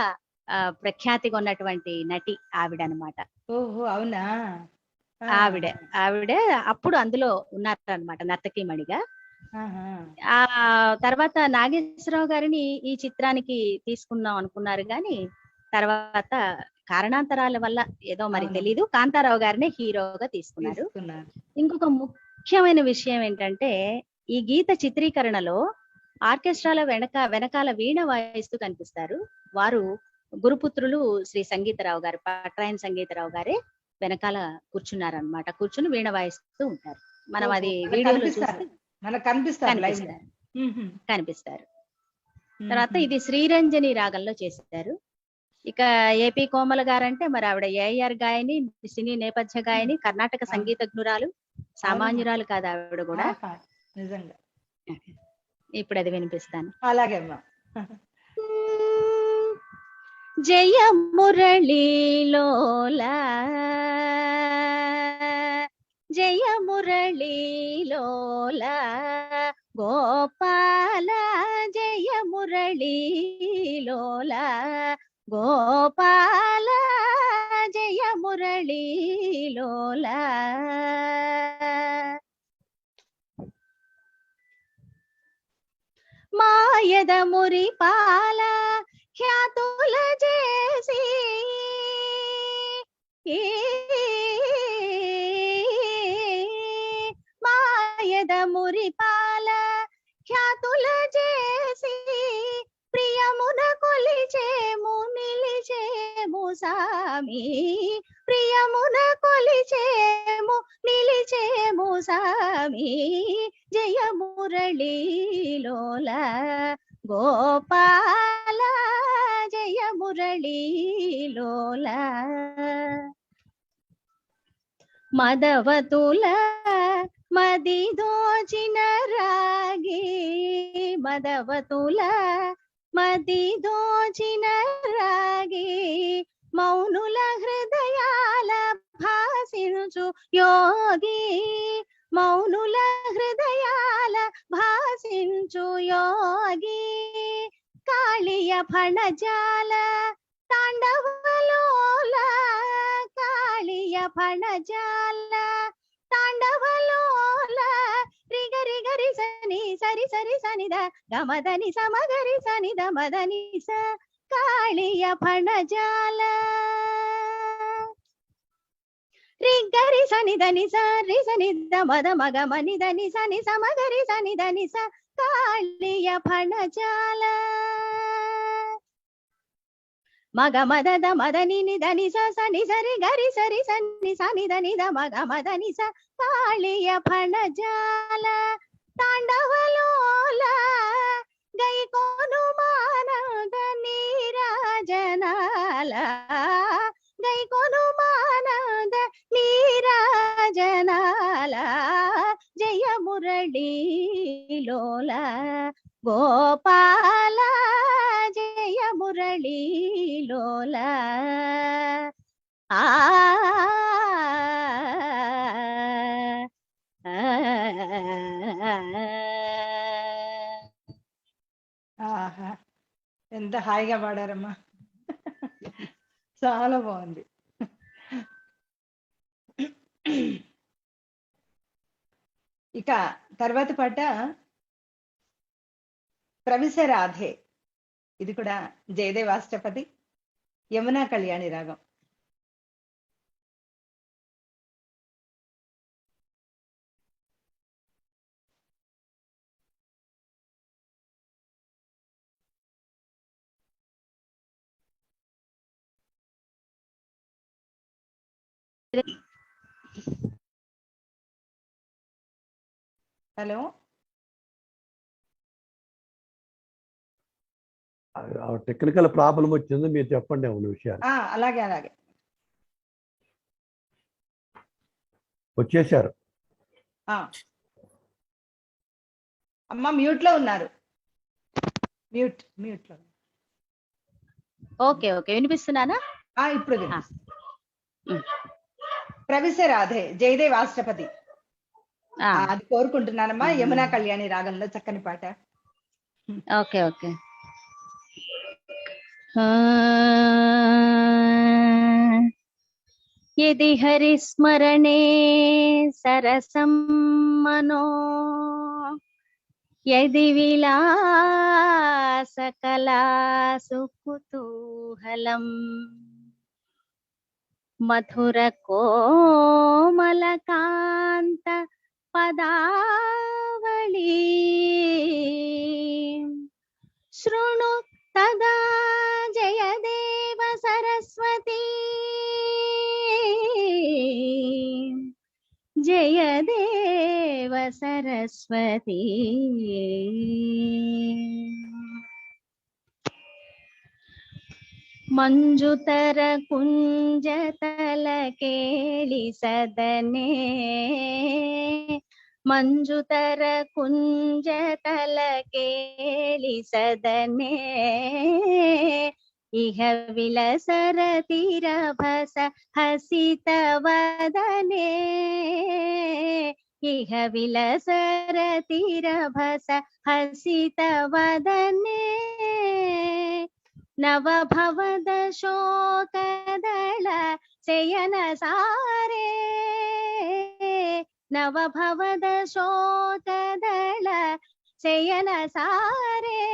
ప్రఖ్యాతిగా ఉన్నటువంటి నటి ఆవిడ అనమాట. ఓహో, అవునా? ఆవిడ అప్పుడు అందులో ఉన్నారనమాట నర్తకి మణిగా. ఆ తర్వాత నాగేశ్వరరావు గారిని ఈ చిత్రానికి తీసుకుందాం అనుకున్నారు, కానీ తర్వాత కారణాంతరాల వల్ల ఏదో మరి తెలీదు, కాంతారావు గారిని హీరోగా తీసుకున్నారు. ఇంకొక ముఖ్యమైన విషయం ఏంటంటే, ఈ గీత చిత్రీకరణలో ఆర్కెస్ట్రాల వెనకాల వీణ వాయిస్తూ కనిపిస్తారు. వారు గురుపుత్రులు శ్రీ సంగీతరావు గారు, పట్రాయన్ సంగీతరావు గారే వెనకాల కూర్చున్నారనమాట. కూర్చుని వీణ వాయిస్తూ ఉంటారు. మనం అది వీడియోలో చూస్తే కనిపిస్తారు. తర్వాత ఇది శ్రీరంజని రాగంలో చేశారు. ఇక ఏపీ కోమల గారంటే మరి ఆవిడ ఏఆర్ గాయని, సినీ నేపథ్య గాయని, కర్ణాటక సంగీతజ్ఞురాలు, సామాన్యురాలు కాదు ఆవిడ కూడా. నిజంగా. ఇప్పుడు అది వినిపిస్తాను. అలాగే. జయ మురళీలోలా, జయ మురళీలోలా గోపాల, జయ మురళీలోలా గోపాల, జయ మురళీలోలా. మాయద మురిపాల ఖ్యాతుల చేసి, మాయద మురిపాల ఖ్యాతుల చేసి, ప్రియమున కొలిచేము నిలిచేము సామి, ప్రియమున కొలిచేము నిలిచేము సామి, జయ మురళీలోల గోపాల, జయ మురళీలోల. మదవతుల మది దోచిన రాగి, మదవతుల మది దోచిన రాగి, మౌనుల హృదయాల భాసించు యోగి, మౌనుల హృదయాల భాసించు యోగి, కాళియ ఫణజాల తాండవలోల, కాళియ ఫణజాల తాండవలోల, రిగరి గరి సని సరి సరి సనిద గమదని సమగరి సనిద మదని స, కాళియ ఫణజాల రిగరి సనిదని సరి సనిద మద మగ మనిదని సని సమగరి సనిదని స, కాళియ ఫణజాల. మగ మదద మదని నిదని స సని సరి గరి సరి సని సని దని ద మగ మదని స, కాళియ ఫణజాల. తాండవలోల గైకోను మానద నీరాజనాల, గైకోను మానద నీరాజనాల, జయ మురళీలోల గోపాల, జయ మురళీలోల. ఆ ఎంత హాయిగా పాడారమ్మా, చాలా బాగుంది. ఇక తర్వాత పాట ప్రవిశ రాధే. ఇది కూడా జయదేవ్ అష్టపది, యమునా కళ్యాణి రాగం. హలో, టెక్నికల్ ప్రాబ్లం వచ్చింది, మీరు చెప్పండి అవును విషయాలు. అలాగే అలాగే వచ్చేసారు. అమ్మ మ్యూట్ లో ఉన్నారు, మ్యూట్ లో. ఓకే ఓకే, వినిపిస్తున్నానా? ఇప్పుడు ప్రవిశ రాధే జయదేవ్ అష్టపది, అది కోరుకుంటున్నానమ్మా. యమునా కళ్యాణి రాగంలో చక్కని పాట. Okay okay. యది హరిస్మరణే సరసం మనో, యది విలాసకలాసు కుతూహలం, మధుర కోమలకాంత పదావళి, శృణు తదా జయదేవ సరస్వతి, జయదేవ సరస్వతి. ಮಂಜುತರ ಕುಂಜತಲ ಕೇಳಿ ಸದನೆ, ಮಂಜುತರ ಕುಂಜತಲ ಕೇಳಿ ಸದನೆ, ಇಹ ವಿಲಸರ ತೀರಭಸ ಹಸಿತ ವದನೆ, ಇಹ ವಿಲಸರ ತೀರಭಸ ಹಸಿತ ವದನೆ, ನವಭವದ ಶೋಕದಳ ಶಯನ ಸಾರೆ, ನವಭವದ ಶೋಕದಳ ಶಯನ ಸಾರೆ,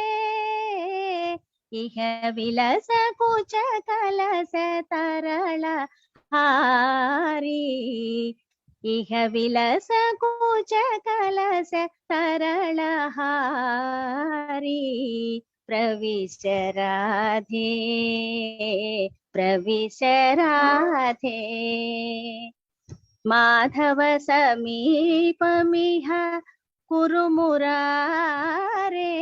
ಇಹ ವಿಲಸ ಕುಚ ಕಲಸ ತರಳ ಹಾರಿ, ಇಹ ವಿಲಸ ಕುಚ ಕಲಸ ತರಳ ಹಾರಿ, ಪ್ರವಿಶ ರಾಧೆ ಪ್ರವಿಶ ರಾಧೆ, ಮಾಧವ ಸಮೀಪಮಿಹ ಕುರು ಮುರಾರೆ,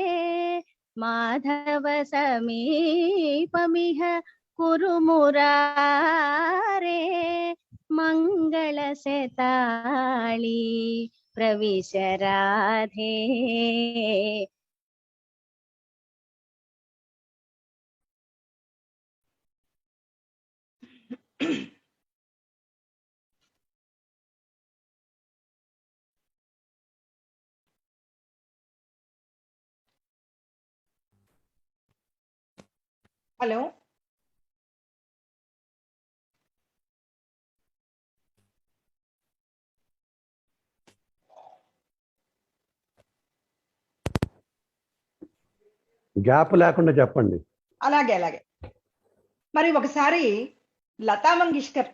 ಮಾಧವ ಸಮೀಪಮಿಹ ಕುರು ಮುರಾರೆ, ಮಂಗಳ ಸೆತಾಳಿ ಪ್ರವಿಶ ರಾಧೆ. హలో, గ్యాప్ లేకుండా చెప్పండి. అలాగే అలాగే. మరి ఒకసారి లతా మంగేష్కర్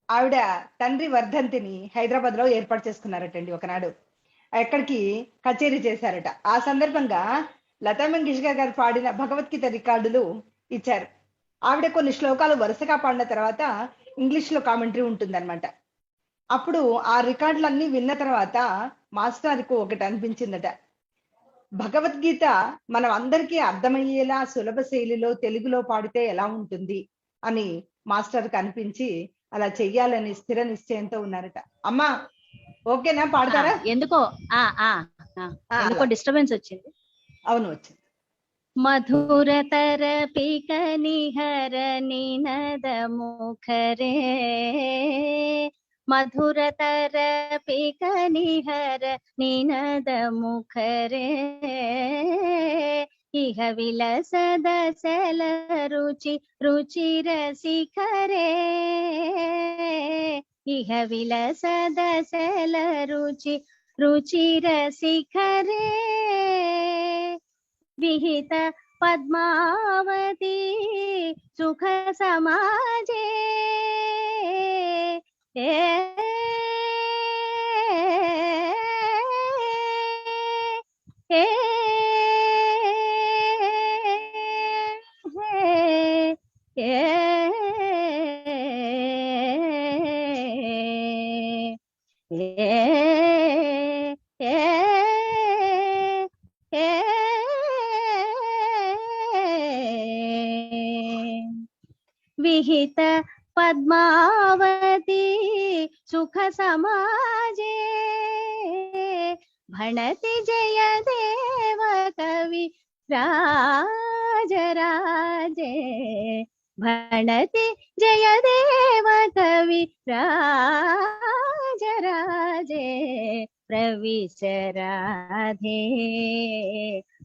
ఆవిడ తండ్రి వర్ధంతిని హైదరాబాద్ లో ఏర్పాటు చేసుకున్నారటండి ఒకనాడు. ఎక్కడికి కచేరీ చేశారట. ఆ సందర్భంగా లతా మంగేష్కర్ గారు పాడిన భగవద్గీత రికార్డులు ఇచ్చారు. ఆవిడ కొన్ని శ్లోకాలు వరుసగా పాడిన తర్వాత ఇంగ్లీష్ లో కామెంటరీ ఉంటుందన్నమాట. అప్పుడు ఆ రికార్డులన్నీ విన్న తర్వాత మాస్టర్కు ఒకటి అనిపించిందట, భగవద్గీత మనం అందరికీ అర్థమయ్యేలా సులభ శైలిలో తెలుగులో పాడితే ఎలా ఉంటుంది అని మాస్టర్ కి అనిపించి అలా చెయ్యాలని స్థిర నిశ్చయంతో ఉన్నారట. అమ్మా ఓకేనా, పాడతారా? ఎందుకో ఎందుకో డిస్టర్బెన్స్ వచ్చింది. అవును వచ్చింది. మధురతర పిక నిహర నినద ముఖరే, మధురతర పిక నిహర నినద ముఖరే, ఇహ విలసదశల రుచి రుచిరసిఖరే ఇహ విలసదశల రుచి రుచిరసిఖరే విహిత పద్మావతి సుఖ సమాజే విహిత పద్మావతి సుఖ సమాజే భణతి జయదేవ కవి రాజరాజే భణతి జయదేవ కవి రాజరాజే ప్రవిశ రాధే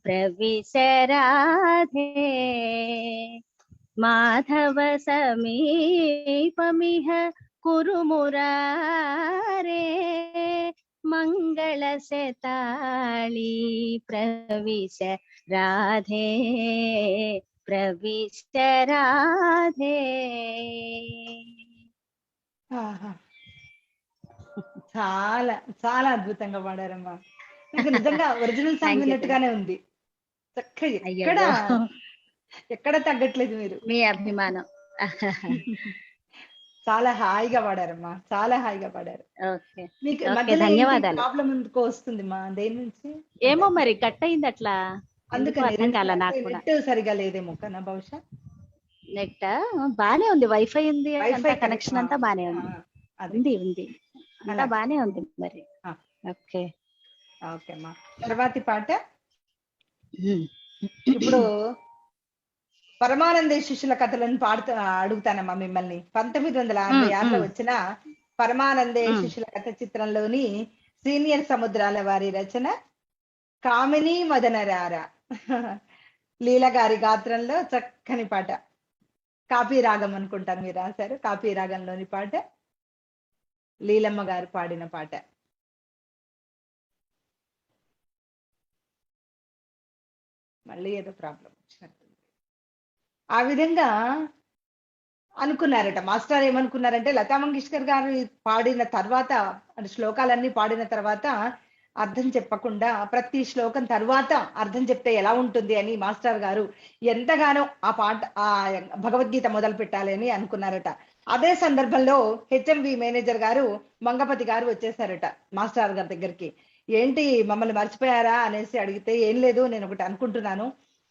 ప్రవిశ రాధే మాధవ సమీపమిహ కురు మురారే మంగళ శతాళి ప్రవిశ రాధే ప్రవిశ రాధే. ఆహా. చాలా చాలా అద్భుతంగా పాడారమ్మా. నాకు నిజంగా ఒరిజినల్ సాంగ్ Thank you. విన్నట్టుగానే ఉంది. చక్కగా ఎక్కడ అయ్యో ఎక్కడ తగ్గట్లేదు మీరు. మీ అభిమానం. చాలా హాయిగా పాడారమ్మా, చాలా హాయిగా పాడారు. ఓకే మీకు ఓకే, మధ్యలో ధన్యవాదాలు. ప్రాబ్లం ఎందుకో వస్తుంది మా దేని నుంచి ఏమో మరి కట్ అయింది అట్లా, ఎందుకో అందుకని అర్థం కాల నాకు కూడా. నెట్ సరిగా లేదేమో కన్నా బహుశా. నెట్ బానే ఉంది, వైఫై ఉంది, వైఫై కనెక్షన్ అంతా బానే ఉంది. ఉంది ఉంది అంతా అలా. బానే ఉంది మరి. ఆ. ఓకే ఓకే అమ్మా. తర్వాతి పాట ఉమ్. ఇప్పుడు పరమానంద శిష్యుల కథలను అడుగుతానమ్మా మిమ్మల్ని. 1966లో వచ్చిన పరమానందే శిష్యుల కథ చిత్రంలోని సీనియర్ సముద్రాల వారి రచన కామిని మదనరార. లీల గారి గాత్రంలో చక్కని పాట. కాపీ రాగం అనుకుంటాను మీరు రాశారు. కాపీ రాగంలోని పాట, లీలమ్మ గారు పాడిన పాట. మళ్ళీ ఏదో ప్రాబ్లం వచ్చినట్టుంది. ఆ విధంగా అనుకున్నారట మాస్టర్. ఏమనుకున్నారంటే లతా మంగేష్కర్ గారు పాడిన తర్వాత, అంటే శ్లోకాలన్నీ పాడిన తర్వాత అర్థం చెప్పకుండా ప్రతి శ్లోకం తర్వాత అర్థం చెప్తే ఎలా ఉంటుంది అని మాస్టర్ గారు ఎంతగానో ఆ పాట, ఆ భగవద్గీత మొదలు పెట్టాలి అని అనుకున్నారట. అదే సందర్భంలో హెచ్ఎంవి మేనేజర్ గారు మంగపతి గారు వచ్చేసారట మాస్టర్ గారి దగ్గరికి. ఏంటి మమ్మల్ని మర్చిపోయారా అనేసి అడిగితే, ఏం లేదు, నేను ఒకటి అనుకుంటున్నాను,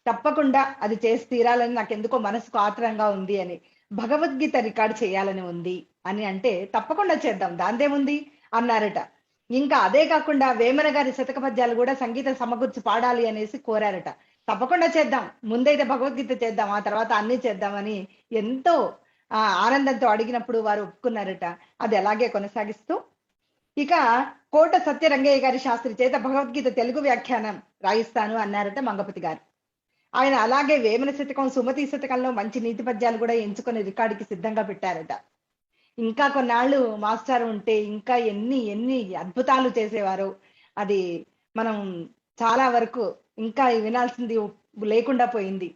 తప్పకుండా అది చేసి తీరాలని నాకు ఎందుకో మనసుకు ఆత్రంగా ఉంది అని, భగవద్గీత రికార్డ్ చేయాలని ఉంది అని అంటే, తప్పకుండా చేద్దాం దాందేముంది అన్నారట. ఇంకా అదే కాకుండా వేమన గారి శతక పద్యాలు కూడా సంగీతం సమకూర్చి పాడాలి అనేసి కోరారట. తప్పకుండా చేద్దాం, ముందైతే భగవద్గీత చేద్దాం, ఆ తర్వాత అన్ని చేద్దామని ఎంతో ఆనందంతో అడిగినప్పుడు వారు ఒప్పుకున్నారట. అది అలాగే కొనసాగిస్తూ ఇక కోట సత్యరంగయ్య గారి శాస్త్రి చేత భగవద్గీత తెలుగు వ్యాఖ్యానం రాయిస్తాను అన్నారట మంగపతి గారు. ఆయన అలాగే వేమన శతకం, సుమతి శతకంలో మంచి నీతి పద్యాలు కూడా ఎంచుకొని రికార్డుకి సిద్ధంగా పెట్టారట. ఇంకా కొన్నాళ్ళు మాస్టర్ ఉంటే ఇంకా ఎన్ని ఎన్ని అద్భుతాలు చేసేవారు. అది మనం చాలా వరకు ఇంకా వినాల్సింది లేకుండా పోయింది.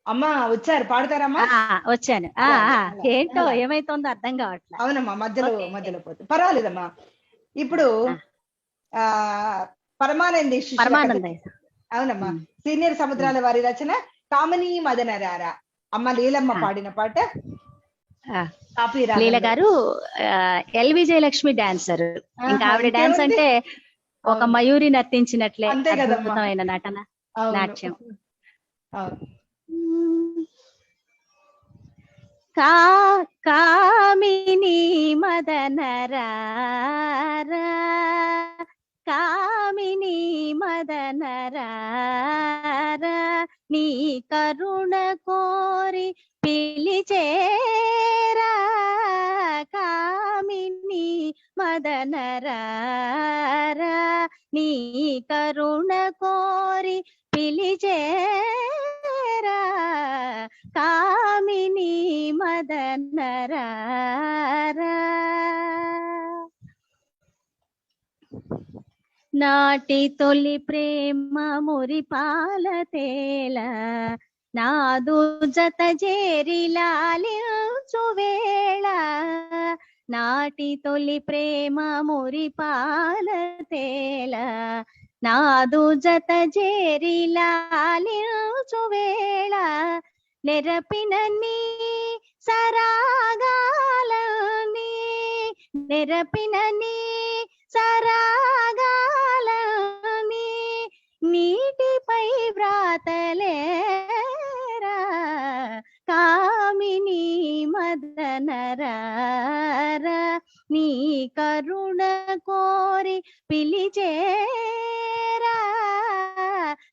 అమ్మా వచ్చారు, పాడతారమ్మా? వచ్చాను. ఏంటో ఏమైతుందో అర్థం కావట్లేదు. అవునమ్మా, మధ్యలో పోతుంది, పర్వాలేదమ్మా. ఇప్పుడు పరమానంద అవునమ్మా, సీనియర్ సముద్రాల వారి రచన కామిని మదనరార. అమ్మ లీలమ్మ పాడిన పాట. లీల గారు ఎల్ విజయలక్ష్మి డాన్సర్. ఇంకా ఆవిడ డాన్స్ అంటే ఒక మయూరి నర్తించినట్లే అద్భుతమైన నటన, నాట్యం. కామిని మదనరార కామిని మదనరార నీ కరుణ కోరి పిలిచేరా కామిని మదనరార నీ కరుణ కోరి పిలిచేరా కామిని మదనరారా. నాటి తొలి ప్రేమ మురిపాల తేల నాదు జత చేరి లాలించు వేళ. నాటి తొలి ప్రేమ మురిపాల తేల నాదు జత చేరి లాలించు వేళ. నెరపిన నీ సరాగాలని నెరపిన నీ సరాగాలని నీటిపై వ్రాతలేరా కామిని మదనరారా. నీ కరుణ కోరి పిలిచేరా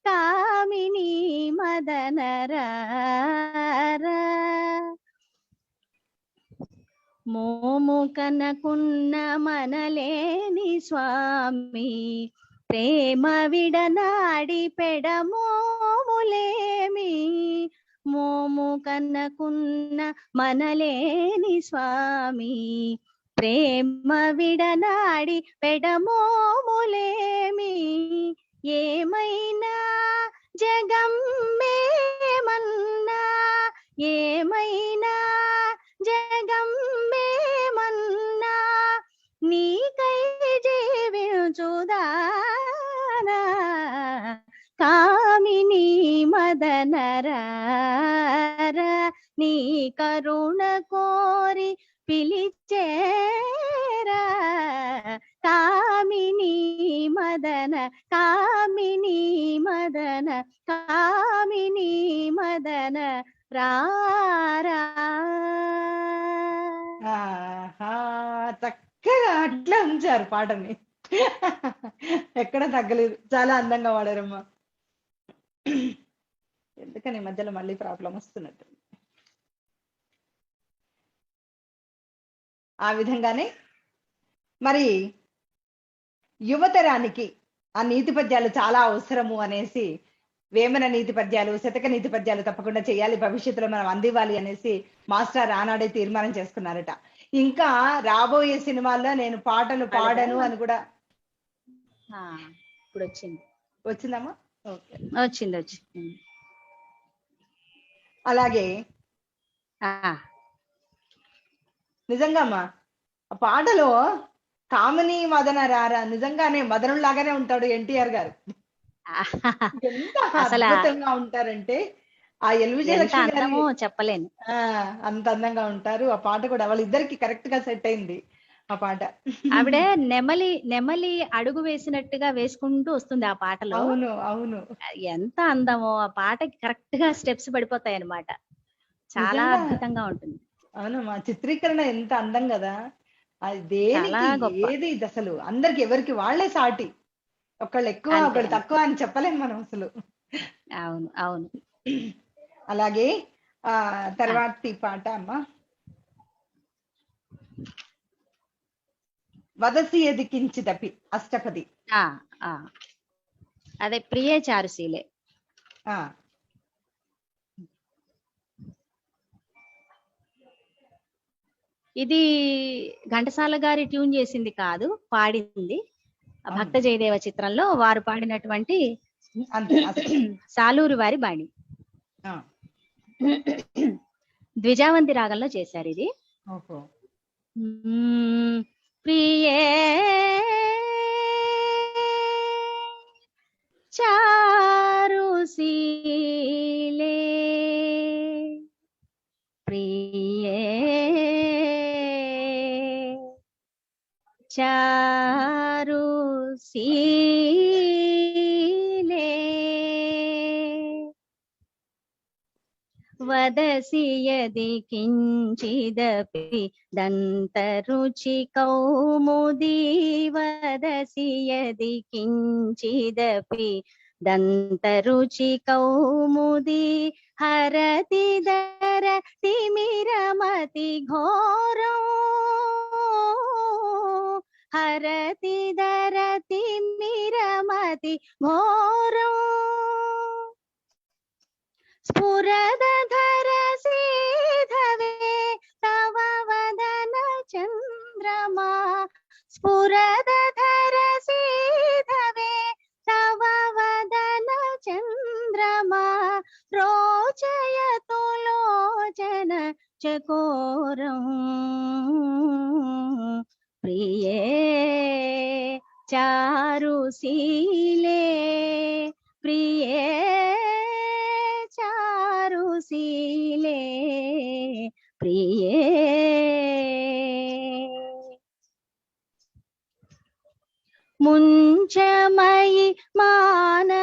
కామిని మదనరారా. మోము కనకున్న మనలేని స్వామి ప్రేమ విడనాడి పెడమోములేమి. మోము కనకున్న మనలేని స్వామి ప్రేమ విడనాడి పెడమోములేమి. ఏమైనా జగమ్మేమన్నా ఏమైనా జగమ్మేమన్నా నీకై జీవించుదానా కామిని మదనరారా. నీ కరుణ కోరి పిలిచేరా కామిని మదన కామిని మదన కామిని మదన రారా. చక్కగా అట్లా ఉంచారు పాటని, ఎక్కడ తగ్గలేదు. చాలా అందంగా వాడారమ్మా. ఎందుకని మధ్యలో మళ్ళీ ప్రాబ్లం వస్తున్నట్టు. ఆ విధంగానే మరి యువతరానికి ఆ నీతి పద్యాలు చాలా అవసరము అనేసి వేమన నీతి పద్యాలు, శతక నీతి పద్యాలు తప్పకుండా చేయాలి, భవిష్యత్తులో మనం అందివ్వాలి అనేసి మాస్టర్ ఆనాడే తీర్మానం చేసుకున్నారట. ఇంకా రాబోయే సినిమాల్లో నేను పాటలు పాడను అని కూడా. ఇప్పుడు వచ్చిందమ్మా? ఓకే, వచ్చింది. అలాగే నిజంగా అమ్మా ఆ పాటలో కామిని మదన రారా నిజంగానే మదనులాగానే ఉంటాడు ఎన్టీఆర్ గారు. ఎంత అద్భుతంగా ఉంటారంటే ఆ ఎల్విజయలక్ష్మి గారు చెప్పలేను, అంత అందంగా ఉంటారు. ఆ పాట కూడా వాళ్ళిద్దరికి కరెక్ట్ గా సెట్ అయింది ఆ పాట. ఆవిడ నెమలి అడుగు వేసినట్టుగా వేసుకుంటూ వస్తుంది ఆ పాటలో. అవును అవును, ఎంత అందమో ఆ పాటకి కరెక్ట్ గా స్టెప్స్ పడిపోతాయి అన్నమాట. చాలా అద్భుతంగా ఉంటుంది. అవునమ్మా, చిత్రీకరణ ఎంత అందం కదా. అది దేనికి ఏది అసలు అందరికి ఎవరికి వాళ్లే సాటి. ఒకళ్ళు ఎక్కువ ఒకళ్ళు తక్కువ అని చెప్పలేము మనం అసలు. అవును అవును. అలాగే తర్వాతి పాట అమ్మా వదసి ఎది కించిదపి అష్టపది. అదే ప్రియే చారుశీలే. ఇది ఘంటసాల గారి ట్యూన్ చేసింది కాదు, పాడింది భక్త జయదేవ చిత్రంలో వారు పాడినటువంటి సాలూరి వారి బాణి. ద్విజావంతి రాగంలో చేశారు ఇది. ప్రియే చారుశీలే ప్రియే చారుశీలే వదసి యది కించిదపి దంతరుచి కౌముదీ. వదసి యది కించిదపి దంతరుచి కౌముదీ. హరతి దర తిమిరమతి ఘోరం. హరతి దర తిమిరమతి ఘోరం. స్ఫురదధర సీధవే తవ వదన చంద్రమా రోచయతు లోచన చకోరం ప్రియే చారుశీలే ప్రియే చారుశీలే ప్రియే ముంచమయి మానమనిదానం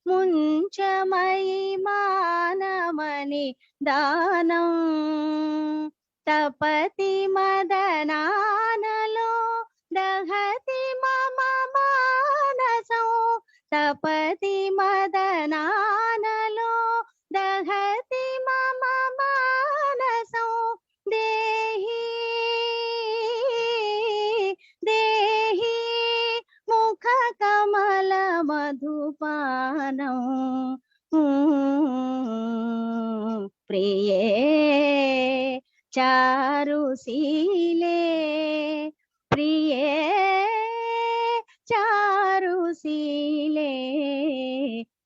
ముంచమయి మానమని దానం తపతి మదనానలో దహతి మమ మానసం తపతి మదనానలో దహతి మమ మానసం దేహి దేహి ముఖ కమల మధుపానం ప్రియే చారుశీలే ప్రియే చారుశీలే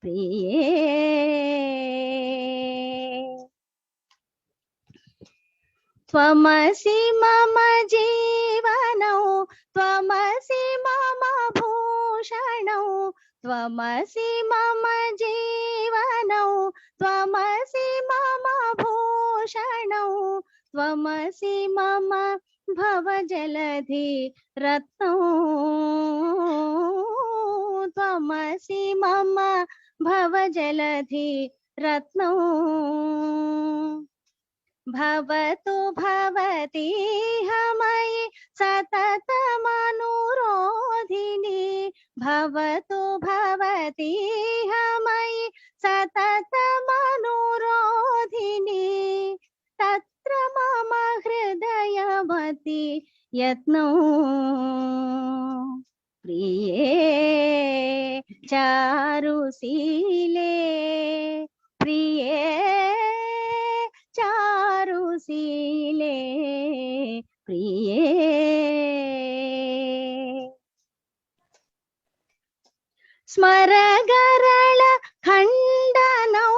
ప్రియే త్వమసి మమ జీవనౌ త్వమసి మమ భూషణౌ త్వమసి మమ జీవనౌ త్వమసి మమ భూషణౌ త్వమసి మమ భవజలధి రత్నౌ త్వమసి మమ భవజలధి రత్నౌ భవతు భవతీహమయి సతతమనురోధిని భవతు భవతీహమయి సతతమనురోధిని తత్ర మమ హృదయవతి యత్నో ప్రియే చారుశీలే ప్రియే చారుశీలే ప్రియే స్మరగరళ ఖండనౌ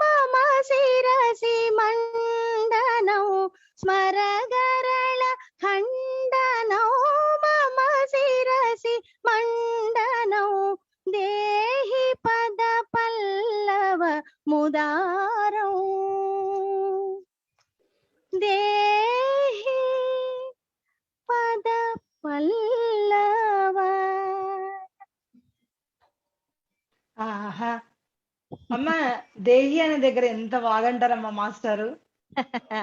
మమ శిరసి మండనౌ స్మరగరళ ఖండనౌ మమ శిరసి మండనౌ దేహి పద పల్లవ ముదారౌ దేహి పద పల్లవ. ఆహా అమ్మ దేహి అనే దగ్గర ఎంత బాగంటారమ్మా మాస్టారు.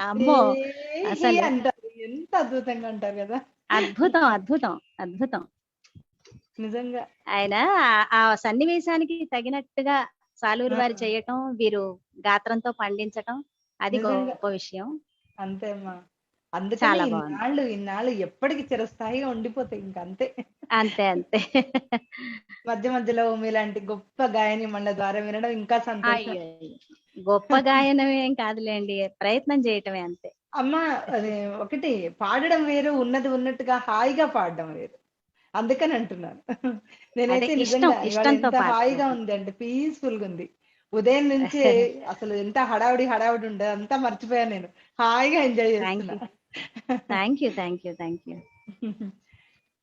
అమ్మో దేహి అసలు అంటారు, ఎంత అద్భుతంగా అంటారు కదా. అద్భుతం అద్భుతం అద్భుతం. నిజంగా ఆయన ఆ సన్నివేశానికి తగినట్టుగా సాలూరు వారు చేయటం, వీరు గాత్రంతో పండించటం, అది నిజంగా గొప్ప విషయం. అంతే అమ్మా. అందుకని చాలా బాగుంది. ఇన్నాళ్ళు ఎప్పటికి చిరస్థాయిగా ఉండిపోతాయి. ఇంక అంతే అంతే అంతే. మధ్య మధ్యలో మీలాంటి గొప్ప గాయని మన ద్వారా వినడం ఇంకా సంతోషం. అయ్యో, గొప్ప గాయనమేం కాదులేండి, ప్రయత్నం చేయటమే అంతే. అమ్మా అది ఒకటి, పాడడం వేరు, ఉన్నది ఉన్నట్టుగా హాయిగా పాడడం వేరు. అందుకని అంటున్నాను. నేనైతే అదే నిజంగా ఇవాళ ఇష్టంతో ఎంత హాయిగా పాడటం. ఉంది అంటే, పీస్ఫుల్ గా ఉంది. ఉదయం నుంచి అసలు ఎంత హడావుడి ఉండదు, అంతా మర్చిపోయాను నేను. హాయిగా ఎంజాయ్ థ్యాంక్ చేస్తున్నా. You thank you thank you thank you.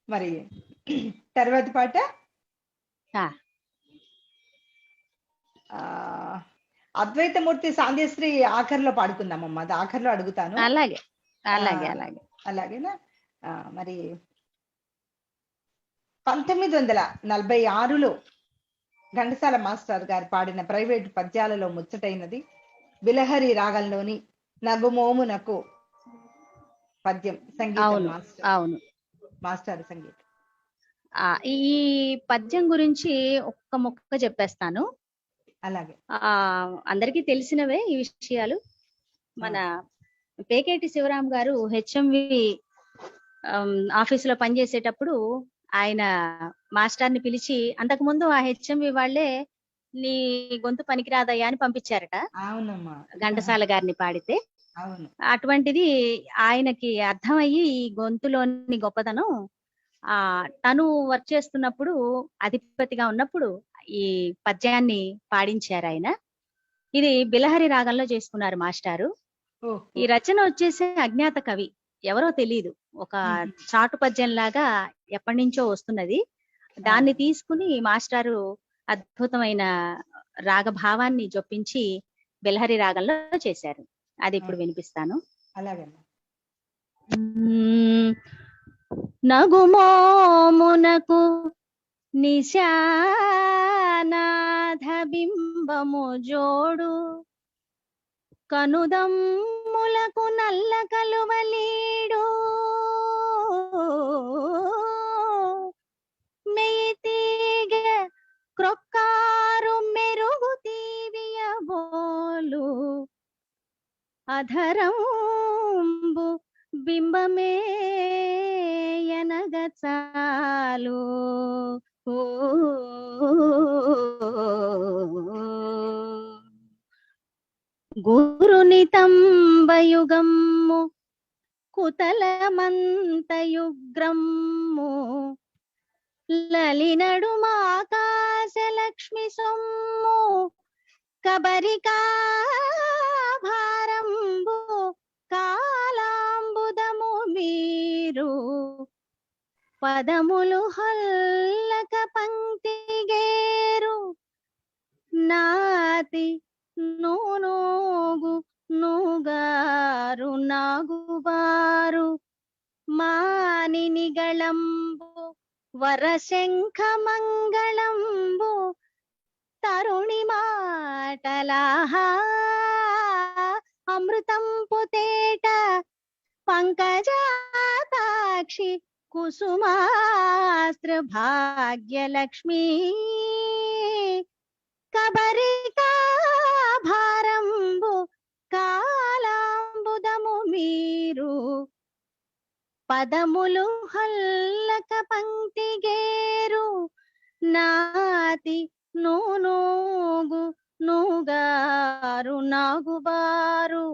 మరి తర్వాత పాట ఆ అద్వైతమూర్తి సాంధ్యశ్రీ ఆఖరిలో పాడుకుందామమ్మా. అది ఆఖరిలో అడుగుతాను. అలాగే అలాగే అలాగే అలాగేనా. మరి 1946లో ఘంటసాల మాస్టర్ గారు పాడిన ప్రైవేటు పద్యాలలో ముచ్చటైనది బిలహరి రాగంలోని నగుమోమునకు పద్యం. సంగీతం మాస్టర్. అవును, మాస్టర్ సంగీతం. ఈ పద్యం గురించి ఒక్క ముక్క చెప్పేస్తాను. అలాగే అందరికీ తెలిసినవే ఈ విషయాలు. మన పేకేటి శివరాం గారు హెచ్ఎంవి ఆఫీసులో పనిచేసేటప్పుడు ఆయన మాస్టర్ని పిలిచి, అంతకుముందు ఆ హెచ్ఎంవి వాళ్ళే నీ గొంతు పనికిరాదయ్యా అని పంపించారట అవునమ్మా ఘంటసాల గారిని పాడితే. అవును. అటువంటిది ఆయనకి అర్థమయ్యి ఈ గొంతులోని గొప్పతనం తను వర్క్ చేస్తున్నప్పుడు అధిపతిగా ఉన్నప్పుడు ఈ పద్యాన్ని పాడించారు ఆయన. ఇది బిలహరి రాగంలో చేసుకున్నారు మాస్టారు. ఈ రచన వచ్చేసి అజ్ఞాత కవి, ఎవరో తెలియదు, ఒక చాటు పద్యం లాగా ఎప్పటి నుంచో వస్తున్నది. దాన్ని తీసుకుని మాస్టారు అద్భుతమైన రాగభావాన్ని జొప్పించి బిలహరి రాగంలో చేశారు. అది ఇప్పుడు వినిపిస్తాను. అలాగే. నగుమోమునకు నిశానాథ బింబము జోడు, కనుదమ్ములకు నల్ల కలువలీడు, మెయితీగ క్రొక్కారు మెరుగు తీవియబోలు, అధరంబు బింబమే ఎనగ చాలు. గురుని తంబయుగమ్ము కుతలమంతయుగ్రమ్ము, లలినడుమాకాశ లక్ష్మి సొమ్ము, కబరికా భారంబు కాలాంబుదము మీరు, పదములు హల్లక పంక్తిగేరు, నాతి నూనూగు నూగారు నాగుబారు, మానినిగళంబు వరశంఖ మంగళంబు, తరుణి మాటలాహా అమృతంపు తేట, పంకజాతాక్షి కుసుమాస్త్ర భాగ్యలక్ష్మి, కబరికా భారంబు కాలాంబుదము మీరు, పదములు హల్లక పంక్తిగేరు, నాతి నూనూగు నూగారు నాగుబారు,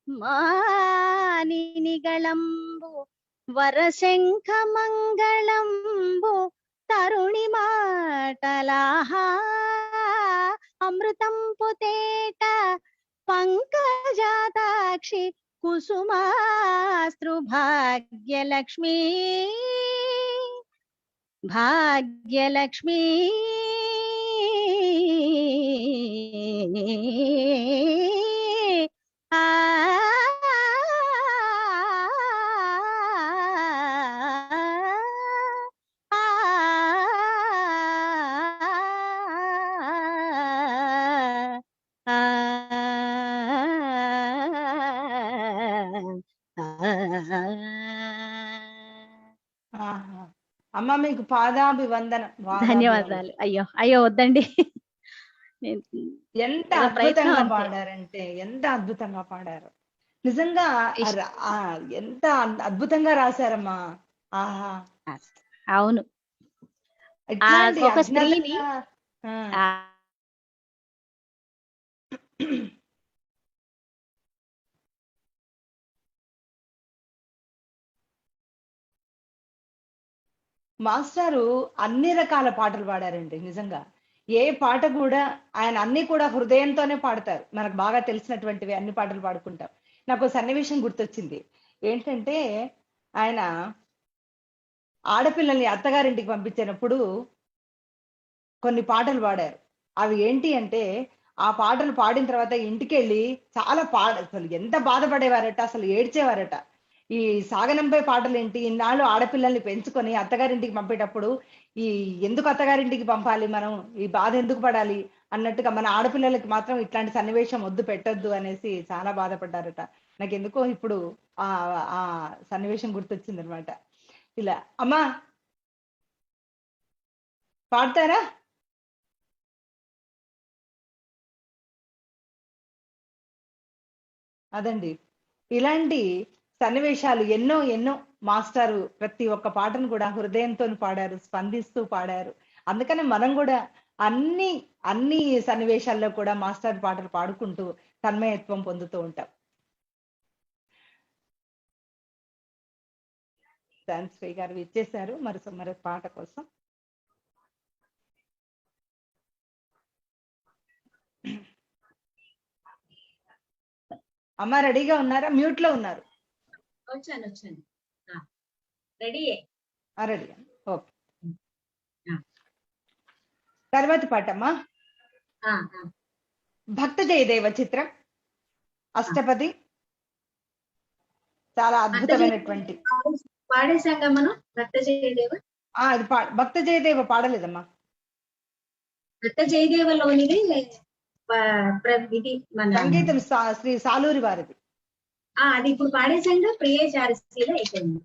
మానినిగళంబు వరశంఖ మంగళంబు, తరుణి మాటలాహా అమృతంపు తేట, పంకజాతాక్షి కుసుమాస్త్రు భాగ్యలక్ష్మి, భాగ్యలక్ష్మి. ఆ అమ్మ మీకు పాదాభివందనం. ధన్యవాదాలు. అయ్యో అయ్యో వద్దండి, ఎంత అద్భుతంగా పాడారంటే ఎంత అద్భుతంగా పాడారు నిజంగా. ఎంత అద్భుతంగా రాశారమ్మా. ఆహా, అవును. ఒక స్త్రీని మాస్టారు అన్ని రకాల పాటలు పాడారండి నిజంగా. ఏ పాట కూడా ఆయన అన్ని కూడా హృదయంతోనే పాడతారు. మనకు బాగా తెలిసినటువంటివి అన్ని పాటలు పాడుకుంటాం. నాకు సన్నివేశం గుర్తొచ్చింది. ఏంటంటే ఆయన ఆడపిల్లల్ని అత్తగారింటికి పంపించినప్పుడు కొన్ని పాటలు పాడారు. అవి ఏంటి అంటే, ఆ పాటలు పాడిన తర్వాత ఇంటికి వెళ్ళి చాలా అసలు ఎంత బాధపడేవారట, అసలు ఏడ్చేవారట. ఈ సాగనంపై పాటలు ఏంటి, ఇన్నాళ్ళు ఆడపిల్లల్ని పెంచుకొని అత్తగారింటికి పంపేటప్పుడు ఈ ఎందుకు అత్తగారింటికి పంపాలి మనం, ఈ బాధ ఎందుకు పడాలి అన్నట్టుగా మన ఆడపిల్లలకి మాత్రం ఇట్లాంటి సన్నివేశం వద్దు, పెట్టొద్దు అనేసి చాలా బాధపడ్డారట. నాకు ఎందుకో ఇప్పుడు ఆ ఆ సన్నివేశం గుర్తొచ్చింది అనమాట. ఇలా అమ్మా పాడతారా? అదండి, ఇలాంటి సన్నివేశాలు ఎన్నో ఎన్నో మాస్టారు ప్రతి ఒక్క పాటను కూడా హృదయంతో పాడారు, స్పందిస్తూ పాడారు. అందుకని మనం కూడా అన్ని అన్ని సన్నివేశాల్లో కూడా మాస్టర్ పాటలు పాడుకుంటూ తన్మయత్వం పొందుతూ ఉంటాం. శాంశ్రీ గారు ఇచ్చేశారు మరి పాట కోసం. అమ్మ రెడీగా ఉన్నారా? మ్యూట్ లో ఉన్నారు. వచ్చాను రెడీ. రెడీ. ఓకే. తర్వాత పాట అమ్మా భక్త జయదేవ చిత్రం అష్టపది. చాలా అద్భుతమైనటువంటి పాడేశాంగా మనం భక్త జయదేవ. అది భక్త జయదేవ పాడలేదమ్మా. భక్త జయదేవలోనిది ఇది మన సంగీతం శ్రీ సాలూరి వారిది. అది ఇప్పుడు పాడేశాంగా ప్రియ చారుశీల అయిపోయింది.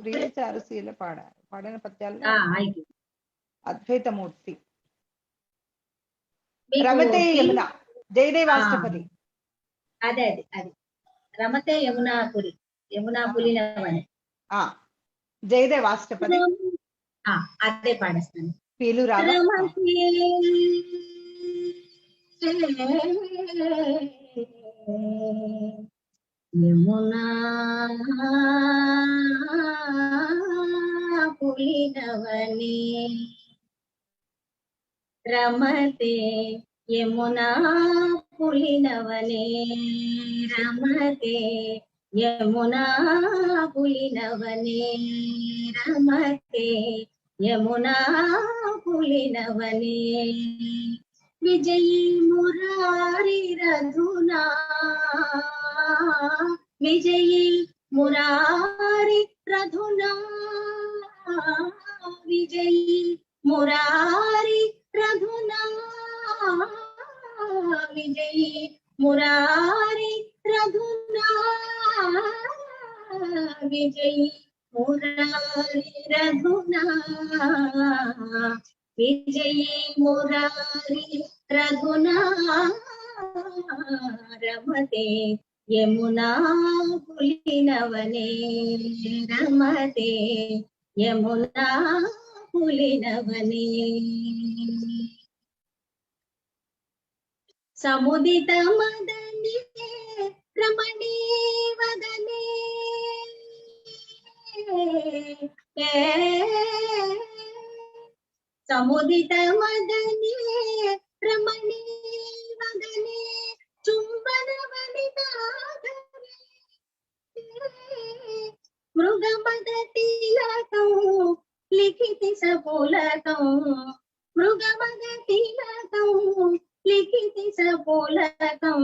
ప్రియ చారుశీల పాడిన పద్యాలు అద్వైతమూర్తి, రమతే యమున, జయదేవాష్టపది. అదే రమతే యమునాపురి నవని జయదేవాష్టపది. అదే పాడేస్తాను. పీలు యమునా పులినవని రమతే యమునా పులినవనే రమతే యమునా పులినవనే రమతే యమునా పులినవనే విజయీ మురారి రఘునా విజయీ మురారి రఘునా విజయీ మురారి రఘునా విజయీ మురారి రఘునా విజయీ మురారి రఘునా విజయీ మురారి రఘునా రమతే యమునా పులినవనే రమతే యమునా పులినవనే సముదిత మదనే రమణీ వదనే సముదిత మదనే రమణీ వదనే చుంబన వనితాధరే మృగమద తిలకం లిఖితి సపులకం మృగమద తిలకం లిఖితి సపులకం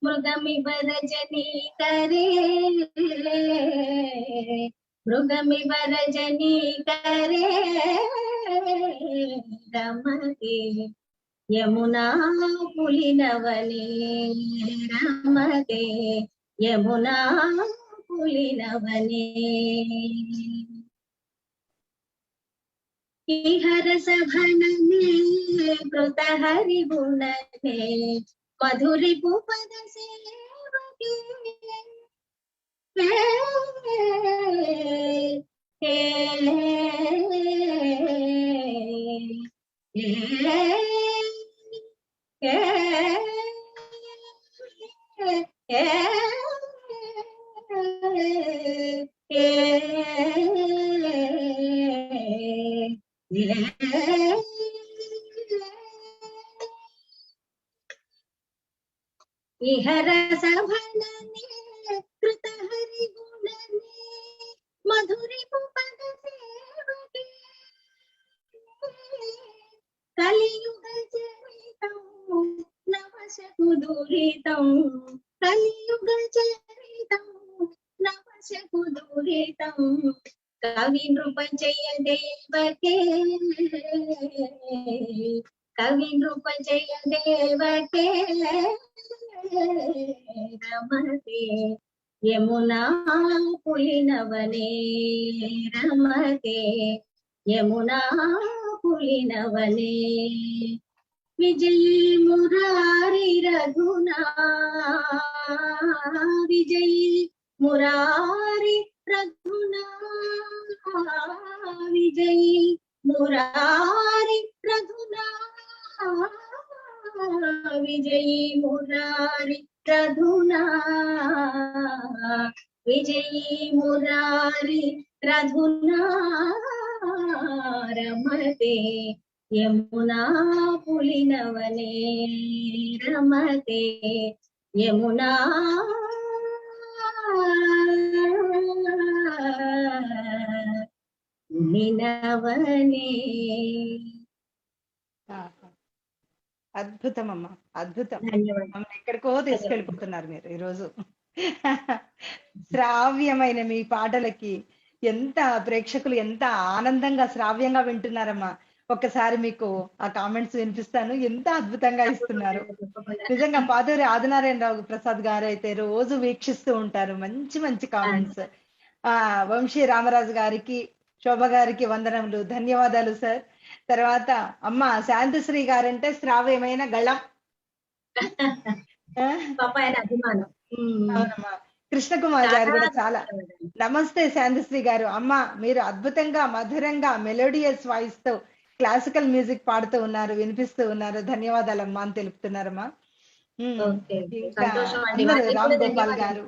మృగమివ రజనీకరే మృగమివ రజనీకరే రమతే యమునా పులినవనే రమతే యమునా పులినవనే హరసభననే కృత హరి గుణనే మధురి పద సేవకే ఇహరసభననే కృత హరి గుణనే మధురి పద సేవకే కలియుగ చరితం నవశకు దురితం కలియుగ చరితం నవశకు దురితం కవి నృప జయ దేవకే కవి నృప జయ దేవకే రమతే యమునా పులినవనే రమతే యమునా పులినవనే విజయీ మురారి రఘునా విజయీ మురారి రఘునా విజయీ మురారి రఘునా విజయీ మురారి రఘునా విజయీ మురారి రఘునా రమతే యమునా పులినవనే రమతే యమునా పులినవనే. అద్భుతం అమ్మా, అద్భుతం. ధన్యవాదాలు. మమ్మల్ని ఎక్కడికో తీసుకెళ్ళిపోతున్నారు మీరు ఈరోజు. శ్రావ్యమైన మీ పాటలకి ఎంత ప్రేక్షకులు ఎంత ఆనందంగా శ్రావ్యంగా వింటున్నారమ్మా. ఒక్కసారి మీకు ఆ కామెంట్స్ వినిపిస్తాను, ఎంత అద్భుతంగా ఇస్తున్నారు. నిజంగా పాతూరి ఆదినారాయణరావు ప్రసాద్ గారు అయితే రోజు వీక్షిస్తూ ఉంటారు, మంచి మంచి కామెంట్స్. వంశీ రామరాజు గారికి, శోభ గారికి వందనములు, ధన్యవాదాలు సార్. తర్వాత అమ్మ శాంతిశ్రీ గారంటే శ్రావ్యమైన గళం. అభిమానం. అవునమ్మా. కృష్ణకుమార్ గారు కూడా చాలా నమస్తే శాంతిశ్రీ గారు. అమ్మ మీరు అద్భుతంగా మధురంగా మెలోడియస్ వాయిస్ తో క్లాసికల్ మ్యూజిక్ పాడుతూ ఉన్నారు, వినిపిస్తూ ఉన్నారు. ధన్యవాదాలమ్మా అని తెలుపుతున్నారమ్మా. ఇంకా అందరూ రామ్ గోపాల్ గారు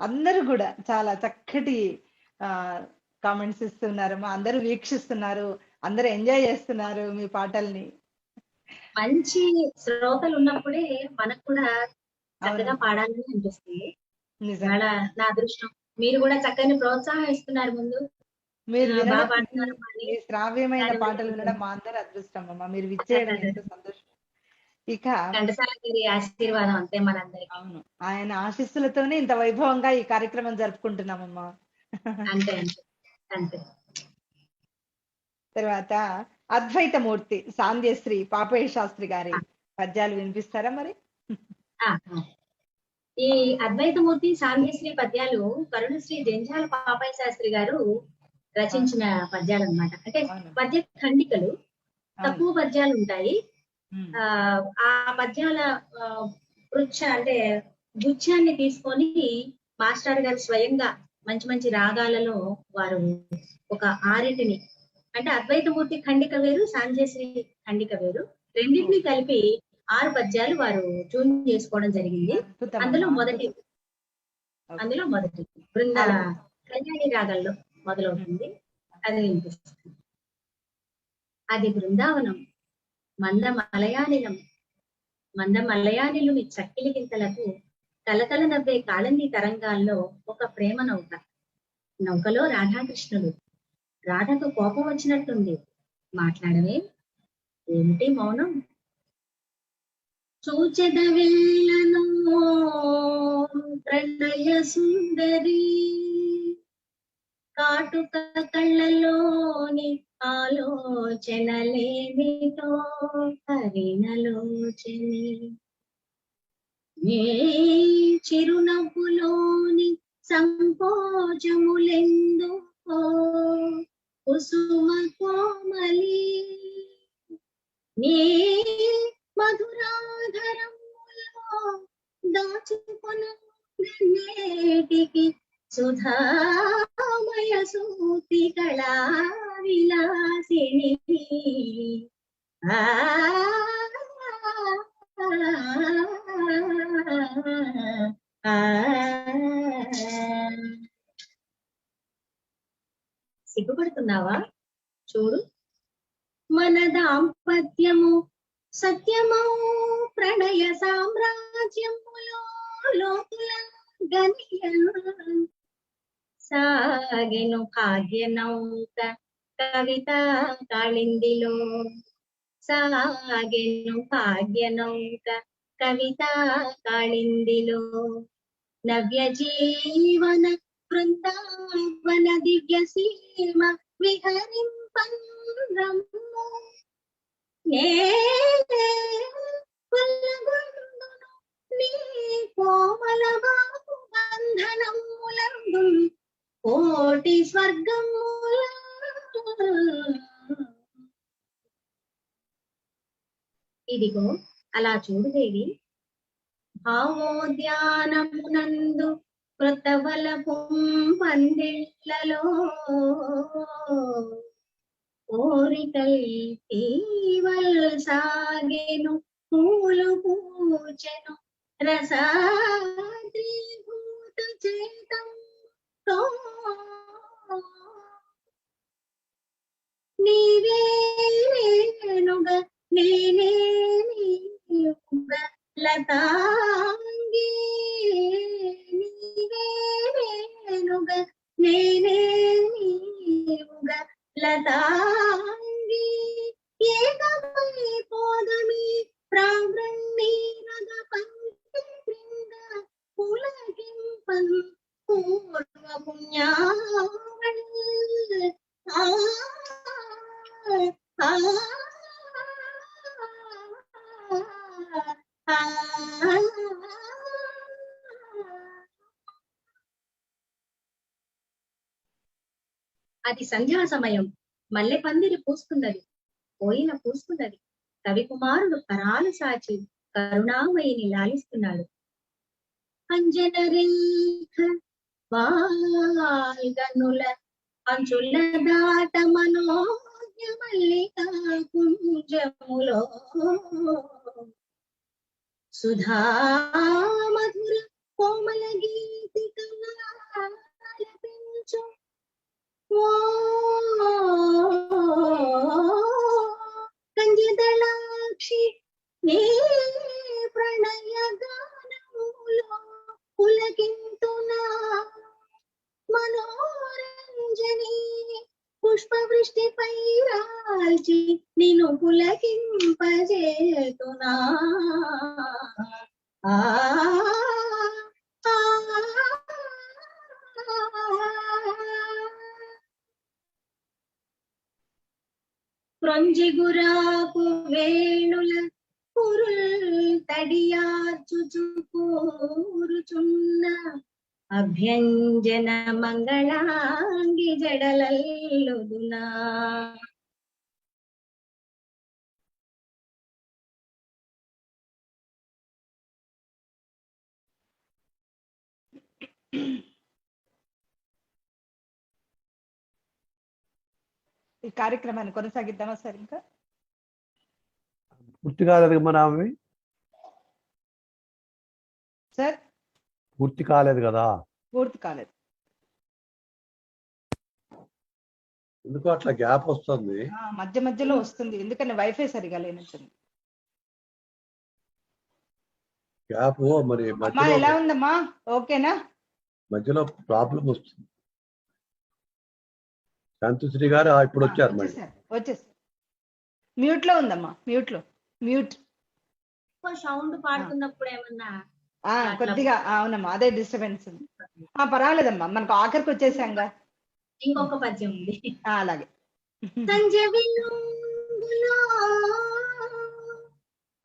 అందరూ కూడా చాలా చక్కటి కామెంట్స్ ఇస్తున్నారమ్మా. అందరూ వీక్షిస్తున్నారు, అందరూ ఎంజాయ్ చేస్తున్నారు మీ పాటల్ని. మంచి శ్రోతలు ఉన్నప్పుడే మనకు కూడా చక్కగా పాడాలని అనిపిస్తుంది. నిజంగా నా అదృష్టం. మీరు కూడా చక్కని ప్రోత్సాహం ఇస్తున్నారు. ముందు మీరు శ్రావ్యమైన పాటలు వినడం మా అందరి అదృష్టం అమ్మా. మీరు విచ్చేయడం ఎంతో సంతోషం. ఇక ఘంటసాల గారి ఆశీర్వాదం అంతే మనందరికి. అవును, ఆయన ఆశీస్సులతోనే ఇంత వైభవంగా ఈ కార్యక్రమం జరుపుకుంటున్నామమ్మా. అంతే అంతే. తర్వాత అద్వైతమూర్తి సాంధ్యశ్రీ పాపయ్య శాస్త్రి గారి పద్యాలు వినిపిస్తారా మరి? ఈ అద్వైతమూర్తి సాంధ్యశ్రీ పద్యాలు కరుణశ్రీ జంజాల పాపయ్య శాస్త్రి గారు రచించిన పద్యాలు అన్నమాట. అంటే పద్య ఖండికలు, తక్కువ పద్యాలు ఉంటాయి. ఆ పద్యాల అంటే గుచ్చాన్ని తీసుకొని మాస్టర్ గారు స్వయంగా మంచి మంచి రాగాలలో వారు ఒక ఆరింటిని, అంటే అద్వైతమూర్తి ఖండిక వేరు, సాంధ్యశ్రీ ఖండిక వేరు, రెండింటిని కలిపి 6 పద్యాలు వారు ట్యూన్ చేసుకోవడం జరిగింది. అందులో మొదటి బృంద కళ్యాణి రాగంలో మొదలవుతుంది. అది వినిపిస్తుంది. అది బృందావనం మంద మలయానిలుని చక్కిలి గింతలకు కలకల నవ్వే కాళంది తరంగాల్లో ఒక ప్రేమ నౌకలో రాధాకృష్ణుడు. రాధకు కోపం వచ్చినట్టుంది, మాట్లాడవే, ఏమిటి మౌనం? చూచెదవేళను ప్రణయ సుందరి, కాటుక కళ్ళలోని ఆలోచనలేమిటో హరిణలోచని, నీ చిరునవ్వులోని సంకోచములెందుకో కుసుమ కోమలి, నీ మధురాధరములో దాచుకొనేటికి సుధామయ సూతి కళా విలాసిని. సిగ్గుపడుతున్నావా? చూడు, మన దాంపత్యము సత్యమౌ ప్రణయ సామ్రాజ్యములో లోతుల గనియ సాగెను భాగ్య నౌక కవిత కాళిందిలో, సాగెను భాగ్య నౌక కవిత కాళిందిలో, నవ్య జీవన బృందావన దివ్య సీమ విహరింపంద్రము, నీ కోమల బాపు బంధనములందు కోటి స్వర్గముల. ఇదిగో అలా చూడుదేవి, భావోద్యానమునందు కృతవల పందిళ్లలో కోరికల్ తీవల్ సాగెను పూలు పూచెను రసాద్రీభూత చేతంతో నీవే రేణుగ నేనే నీవుగ లతాంగి నీవే రేణుగ నేనే నీవుగ లతాంగి ఏకమై పోదమి ప్రాంగణీరగ పంచ పులకింపన్ పూర్వ పుణ్యావళి అది సంధ్యా సమయం. మల్లె పందిరి పూస్తున్నది, పోయిన పూస్తున్నది. కవి కుమారుడు కరాలు సాచి కరుణామయిని లాలిస్తున్నాడు. అంజన రేఖ వాల్గనుల అంచుల దాట మనోజ్ఞ మల్లికా కుంజములో సుధా మధుర కోమల గీతిక ఆలపించు కంజదళాక్షి నీ ప్రణయ గానములో పులకింతునా మనోరంజని పుష్పవృష్టిపై రాల్చి నిన్ను పులకింపజేతునా ఆ క్రొంజిగురాకు వేణుల పురుల్ తడియార్చుచు కూరుచున్న అభ్యంజన మంగళాంగి జడలల్లుదునా ఈ కార్యక్రమాన్ని కొనసాగిద్దామా సార్? ఇంకా పూర్తి కాలేదు మన ఆమె, సార్ పూర్తి కాలేదు కదా. పూర్తి కాలేదు. ఎందుకు అట్లా గ్యాప్ వస్తుంది? మధ్య మధ్యలో వస్తుంది, ఎందుకని వైఫై సరిగా లేనట్టుంది. గ్యాప్ మరి అమ్మా ఎలా ఉందమ్మా? ఓకేనా? మధ్యలో ప్రాబ్లం వస్తుంది. శాంతిశ్రీ గారు ఇప్పుడు వచ్చారు. వచ్చేసారు. మ్యూట్ లో ఉందమ్మా, మ్యూట్ లో. మ్యూట్ సౌండ్ పాడుతున్నప్పుడు ఏమన్నా కొద్దిగా. అవునమ్మా, అదే డిస్టర్బెన్స్ ఉంది. పర్వాలేదమ్మా, మనకు ఆఖరికి వచ్చేసాంగా. ఇంకొక పద్యం ఉంది. అలాగే.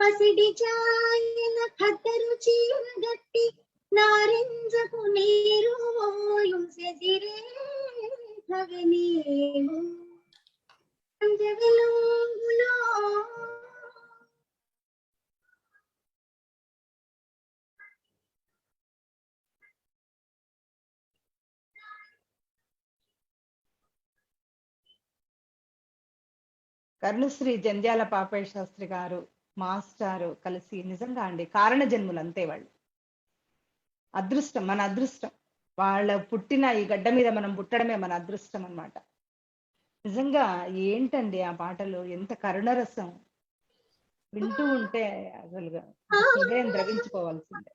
పసిడి చాయన ఖద్దరు చీరగట్టి నారింజకు నీరు సెదిరే నీవు సంజవిలుగులో కరుణశ్రీ జంధ్యాల పాపయ్య శాస్త్రి గారు మాస్టారు కలిసి నిజంగా అండి కారణ జన్ములు అంతే. వాళ్ళు అదృష్టం, మన అదృష్టం. వాళ్ళ పుట్టిన ఈ గడ్డ మీద మనం పుట్టడమే మన అదృష్టం అన్నమాట. నిజంగా ఏంటండి ఆ పాటలు, ఎంత కరుణరసం. వింటూ ఉంటే అసలుగా హృదయం ద్రవించుకోవాల్సిందే.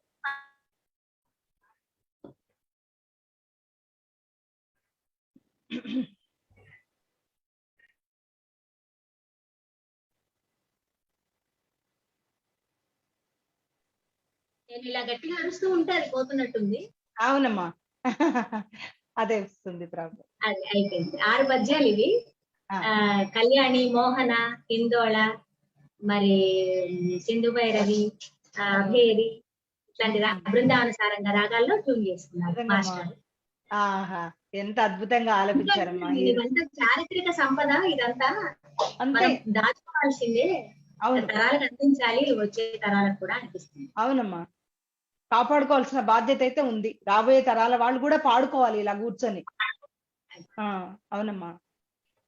నేను ఇలా గట్టిగా అరుస్తూ ఉంటే అది పోతున్నట్టుంది. అవునమ్మా, అదే వస్తుంది ప్రాబ్లం. అది అయిపోయింది. 6 పద్యాలు ఇవి. కళ్యాణి, మోహన, హిందోళ, మరి సింధు భైరవి, భేరి ఇట్లాంటి బృందానుసారంగా రాగాల్లో ట్యూన్ చేసుకున్నారు మాస్టర్. ఎంత అద్భుతంగా ఆలపించారమ్మా. ఇదంతా చారిత్రక సంపద, ఇదంతా అంతే దాచుకోవాల్సిందే. తరాలకు అందించాలి, వచ్చే తరాలకు కూడా అనిపిస్తుంది. అవునమ్మా, కాపాడుకోవాల్సిన బాధ్యత అయితే ఉంది. రాబోయే తరాల వాళ్ళు కూడా పాడుకోవాలి ఇలా కూర్చొని. అవునమ్మా,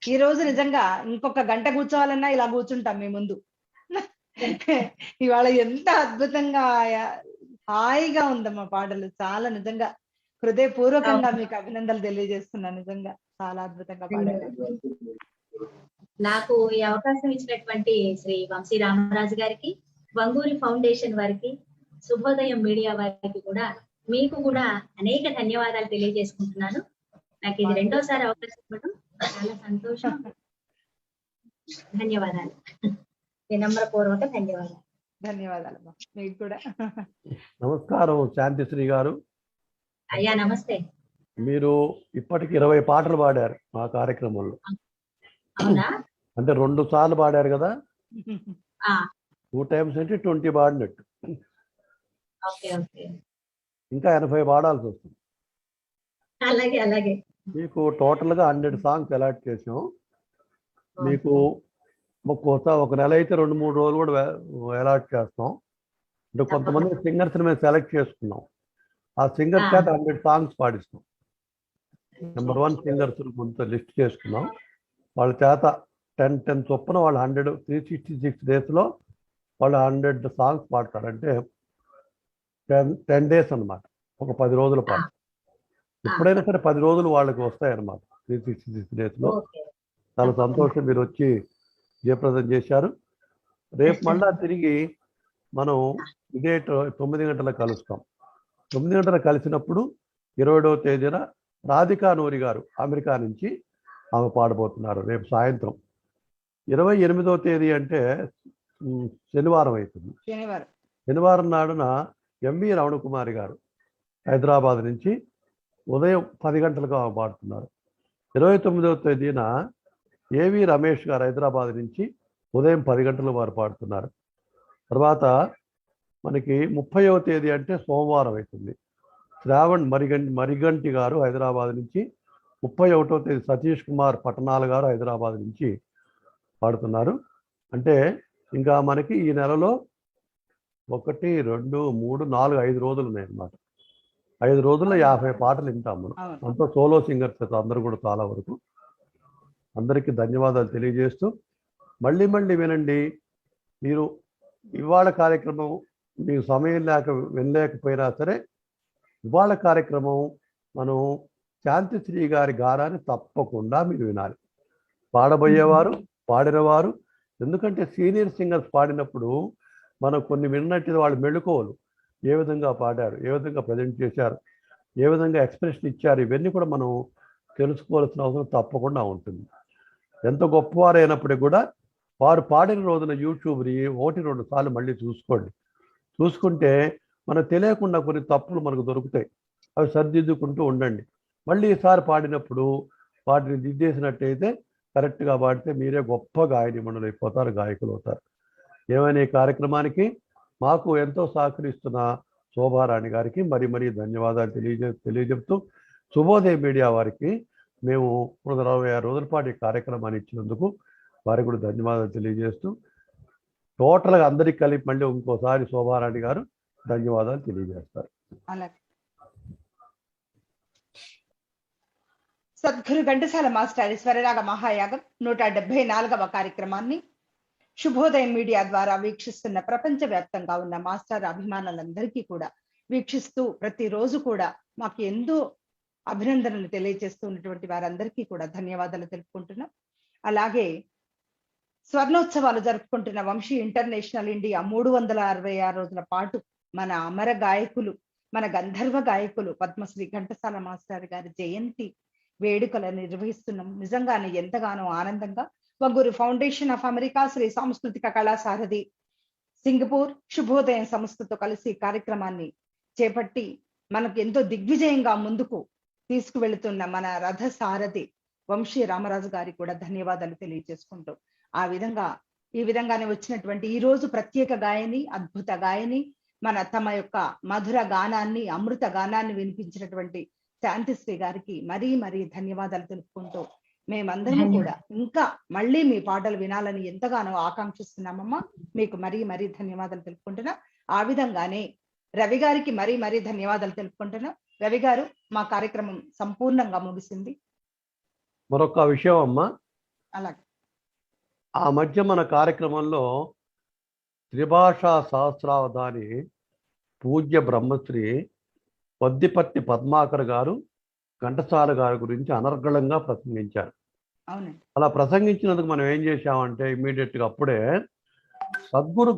ఈ రోజు నిజంగా ఇంకొక గంట కూర్చోవాలన్నా ఇలా కూర్చుంటాం మీ ముందు. ఇవాళ ఎంత అద్భుతంగా హాయిగా ఉందమ్మా పాటలు. చాలా నిజంగా హృదయపూర్వకంగా మీకు అభినందనలు తెలియజేస్తున్నాను. నిజంగా చాలా అద్భుతంగా పాడారు. నాకు ఈ అవకాశం ఇచ్చినటువంటి శ్రీ వంశీ రామరాజు గారికి, వంగూరి ఫౌండేషన్ వారికి, శుభోదయం మీడియా వారికి కూడా, మీకు కూడా అనేక ధన్యవాదాలు తెలియజేసుకుంటున్నాను. నాకు ఇది రెండోసారి అవకాశం ఇవ్వడం చాలా సంతోషం. ధన్యవాదాలు, వినమ్రపూర్వక ధన్యవాదాలు. ధన్యవాదాలు మీకు కూడా. నమస్కారం శాంతిశ్రీ గారు. అయ్యా నమస్తే. మీరు ఇప్పటికి 20 పాటలు పాడారు మా కార్యక్రమంలో. అవునా? అంటే 2 సార్లు పాడారు కదా, ఆ 2 times అంటే 20 పాడినట్టు. ఓకే ఓకే, ఇంకా 80 పాడాల్సి వస్తుంది. అలాగే అలాగే. మీకు టోటల్గా 100 సాంగ్స్ అలాట్ చేసాం. మీకు ఒక నెల అయితే 2-3 రోజులు కూడా అలాట్ చేస్తాం. అంటే కొంతమంది సింగర్స్ మేము సెలెక్ట్ చేసుకున్నాం. ఆ సింగర్స్ చేత 100 సాంగ్స్ పాడిస్తాం. నెంబర్ 1 సింగర్స్ కొంత లిస్ట్ చేసుకున్నాం. వాళ్ళ చేత 10 చొప్పున వాళ్ళు 366 డేస్లో వాళ్ళు 100 సాంగ్స్ పాడతారు. అంటే 10 డేస్ అన్నమాట, ఒక 10 రోజుల పాటు. ఎప్పుడైనా సరే 10 రోజులు వాళ్ళకి వస్తాయన్నమాట 366 డేస్లో. చాలా సంతోషం, మీరు వచ్చి జయప్రదం చేశారు. రేపు మళ్ళా తిరిగి మనం ఇదే 9 గంటలకు కలుస్తాం. 9 గంటలకు కలిసినప్పుడు 27వ తేదీన రాధికా నూరి గారు అమెరికా నుంచి ఆమె పాడబోతున్నారు రేపు సాయంత్రం. 28వ తేదీ అంటే శనివారం అవుతుంది. శనివారం నాడున ఎంవి రమణకుమారి గారు హైదరాబాద్ నుంచి ఉదయం 10 గంటలకు ఆమె పాడుతున్నారు. 29వ తేదీన ఏవి రమేష్ గారు హైదరాబాద్ నుంచి ఉదయం 10 గంటలకు వారు పాడుతున్నారు. తర్వాత మనకి 30వ తేదీ అంటే సోమవారం అవుతుంది. శ్రావణ్ మరిగంటి గారు హైదరాబాద్ నుంచి, 31వ తేదీ సతీష్ కుమార్ పట్టణాల గారు హైదరాబాద్ నుంచి పాడుతున్నారు. అంటే ఇంకా మనకి ఈ నెలలో 1, 2, 3, 4, 5 రోజులు ఉన్నాయి అన్నమాట. 5 రోజుల్లో 50 పాటలు వింటాం మనం. అంతా సోలో సింగర్స్ అందరూ కూడా చాలా వరకు. అందరికీ ధన్యవాదాలు తెలియజేస్తూ మళ్ళీ వినండి. మీరు ఇవాళ కార్యక్రమం మీకు సమయం లేక వినలేకపోయినా సరే, ఇవాళ కార్యక్రమం మనం శాంతిశ్రీ గారి గానాన్ని తప్పకుండా మీరు వినాలి. పాడబోయేవారు, పాడినవారు. ఎందుకంటే సీనియర్ సింగర్స్ పాడినప్పుడు మనం కొన్ని విన్నట్టు వాళ్ళు మెళుకోవాలి, ఏ విధంగా పాడారు, ఏ విధంగా ప్రజెంట్ చేశారు, ఏ విధంగా ఎక్స్ప్రెషన్ ఇచ్చారు, ఇవన్నీ కూడా మనం తెలుసుకోవాల్సిన అవసరం తప్పకుండా ఉంటుంది. ఎంత గొప్పవారైనప్పటికీ కూడా వారు పాడిన రోజున యూట్యూబ్ని 1-2 సార్లు మళ్ళీ చూసుకోండి. చూసుకుంటే మనకు తెలియకుండా కొన్ని తప్పులు మనకు దొరుకుతాయి. అవి సరిదిద్దుకుంటూ ఉండండి. మళ్ళీ ఈసారి పాడినప్పుడు వాటిని దిద్దేసినట్టయితే కరెక్ట్గా పాడితే మీరే గొప్ప గాయనిమణులు అయిపోతారు, గాయకులు అవుతారు. ఏమైనా ఈ కార్యక్రమానికి మాకు ఎంతో సహకరిస్తున్న శోభారాణి గారికి మరీ ధన్యవాదాలు తెలియజెప్తూ, శుభోదయ మీడియా వారికి మేము 126 రోజుల పాటు ఈ కార్యక్రమాన్ని ఇచ్చినందుకు వారికి కూడా ధన్యవాదాలు తెలియజేస్తూ, టోటల్గా అందరికి కలిపి మళ్ళీ ఇంకోసారి శోభారాణి గారు ధన్యవాదాలు తెలియజేస్తారు. సద్గురు ఘంటసాల మాస్టర్ స్వరరాగ మహాయాగం 174వ కార్యక్రమాన్ని శుభోదయం మీడియా ద్వారా వీక్షిస్తున్న ప్రపంచ వ్యాప్తంగా ఉన్న మాస్టర్ అభిమానులందరికీ కూడా, వీక్షిస్తూ ప్రతిరోజు కూడా మాకు ఎంతో అభినందనలు తెలియజేస్తున్నటువంటి వారందరికీ కూడా ధన్యవాదాలు తెలుపుకుంటున్నాం. అలాగే స్వర్ణోత్సవాలు జరుపుకుంటున్న వంశీ ఇంటర్నేషనల్ ఇండియా 366 రోజుల పాటు మన అమర గాయకులు, మన గంధర్వ గాయకులు పద్మశ్రీ ఘంటసాల మాస్టర్ గారి జయంతి వేడుకలను నిర్వహిస్తున్నాం. నిజంగానే ఎంతగానో ఆనందంగా వగూరు ఫౌండేషన్ ఆఫ్ అమెరికా, శ్రీ సాంస్కృతిక కళాసారథి సింగపూర్, శుభోదయం సంస్థతో కలిసి కార్యక్రమాన్ని చేపట్టి మనకు ఎంతో దిగ్విజయంగా ముందుకు తీసుకువెళుతున్న మన రథ సారథి వంశీ రామరాజు గారికి కూడా ధన్యవాదాలు తెలియజేసుకుంటూ, ఈ విధంగానే వచ్చినటువంటి ఈ రోజు ప్రత్యేక గాయని, అద్భుత గాయని, మన తమ యొక్క మధుర గానాన్ని, అమృత గానాన్ని వినిపించినటువంటి శాంతిశ్రీ గారికి మరీ ధన్యవాదాలు తెలుపుకుంటూ, మేమందరం కూడా ఇంకా మళ్ళీ మీ పాటలు వినాలని ఎంతగానో ఆకాంక్షిస్తున్నామమ్మా. మీకు మరీ ధన్యవాదాలు తెలుపుకుంటున్నా. ఆ విధంగానే రవి గారికి మరీ ధన్యవాదాలు తెలుపుకుంటున్నా. రవి గారు, మా కార్యక్రమం సంపూర్ణంగా ముగిసింది. మరొక విషయం అమ్మా, అలాగే ఆ మధ్య మన కార్యక్రమంలో త్రిభాషా సహస్రావధాని పూజ్య బ్రహ్మశ్రీ వద్దిపత్తి పద్మాకర్ గారు ఘంటసాల గారి గురించి అనర్గళంగా ప్రసంగించారు. అవునండి. అలా ప్రసంగించినందుకు మనం ఏం చేశామంటే ఇమీడియట్ గా అప్పుడే సద్గురు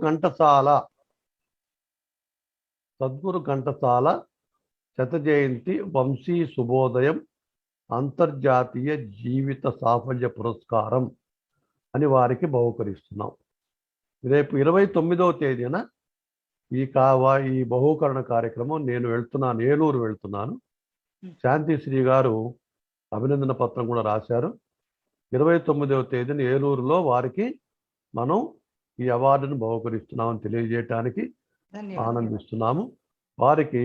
ఘంటసాల శత జయంతి వంశీ శుభోదయం అంతర్జాతీయ జీవిత సాఫల్య పురస్కారం అని వారికి బహుకరిస్తున్నాం. రేపు 29వ తేదీన ఈ బహుకరణ కార్యక్రమం నేను వెళ్తున్నాను, ఏలూరు వెళ్తున్నాను. శాంతిశ్రీ గారు అభినందన పత్రం కూడా రాశారు. 29వ తేదీన ఏలూరులో వారికి మనం ఈ అవార్డును బహుకరిస్తున్నామని తెలియజేయటానికి ఆనందిస్తున్నాము. వారికి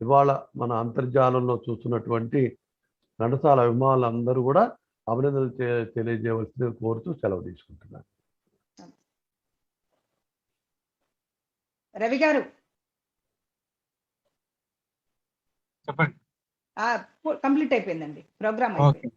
ఇవాళ మన అంతర్జాలంలో చూస్తున్నటువంటి ఘంటసాల అభిమానులందరూ కూడా అభినందనలు తెలియజేయవలసింది కోరుతూ సెలవు తీసుకుంటున్నాను. రవి గారు చెప్పండి. కంప్లీట్ అయిపోయిందండి, ప్రోగ్రామ్ అయిపోయింది.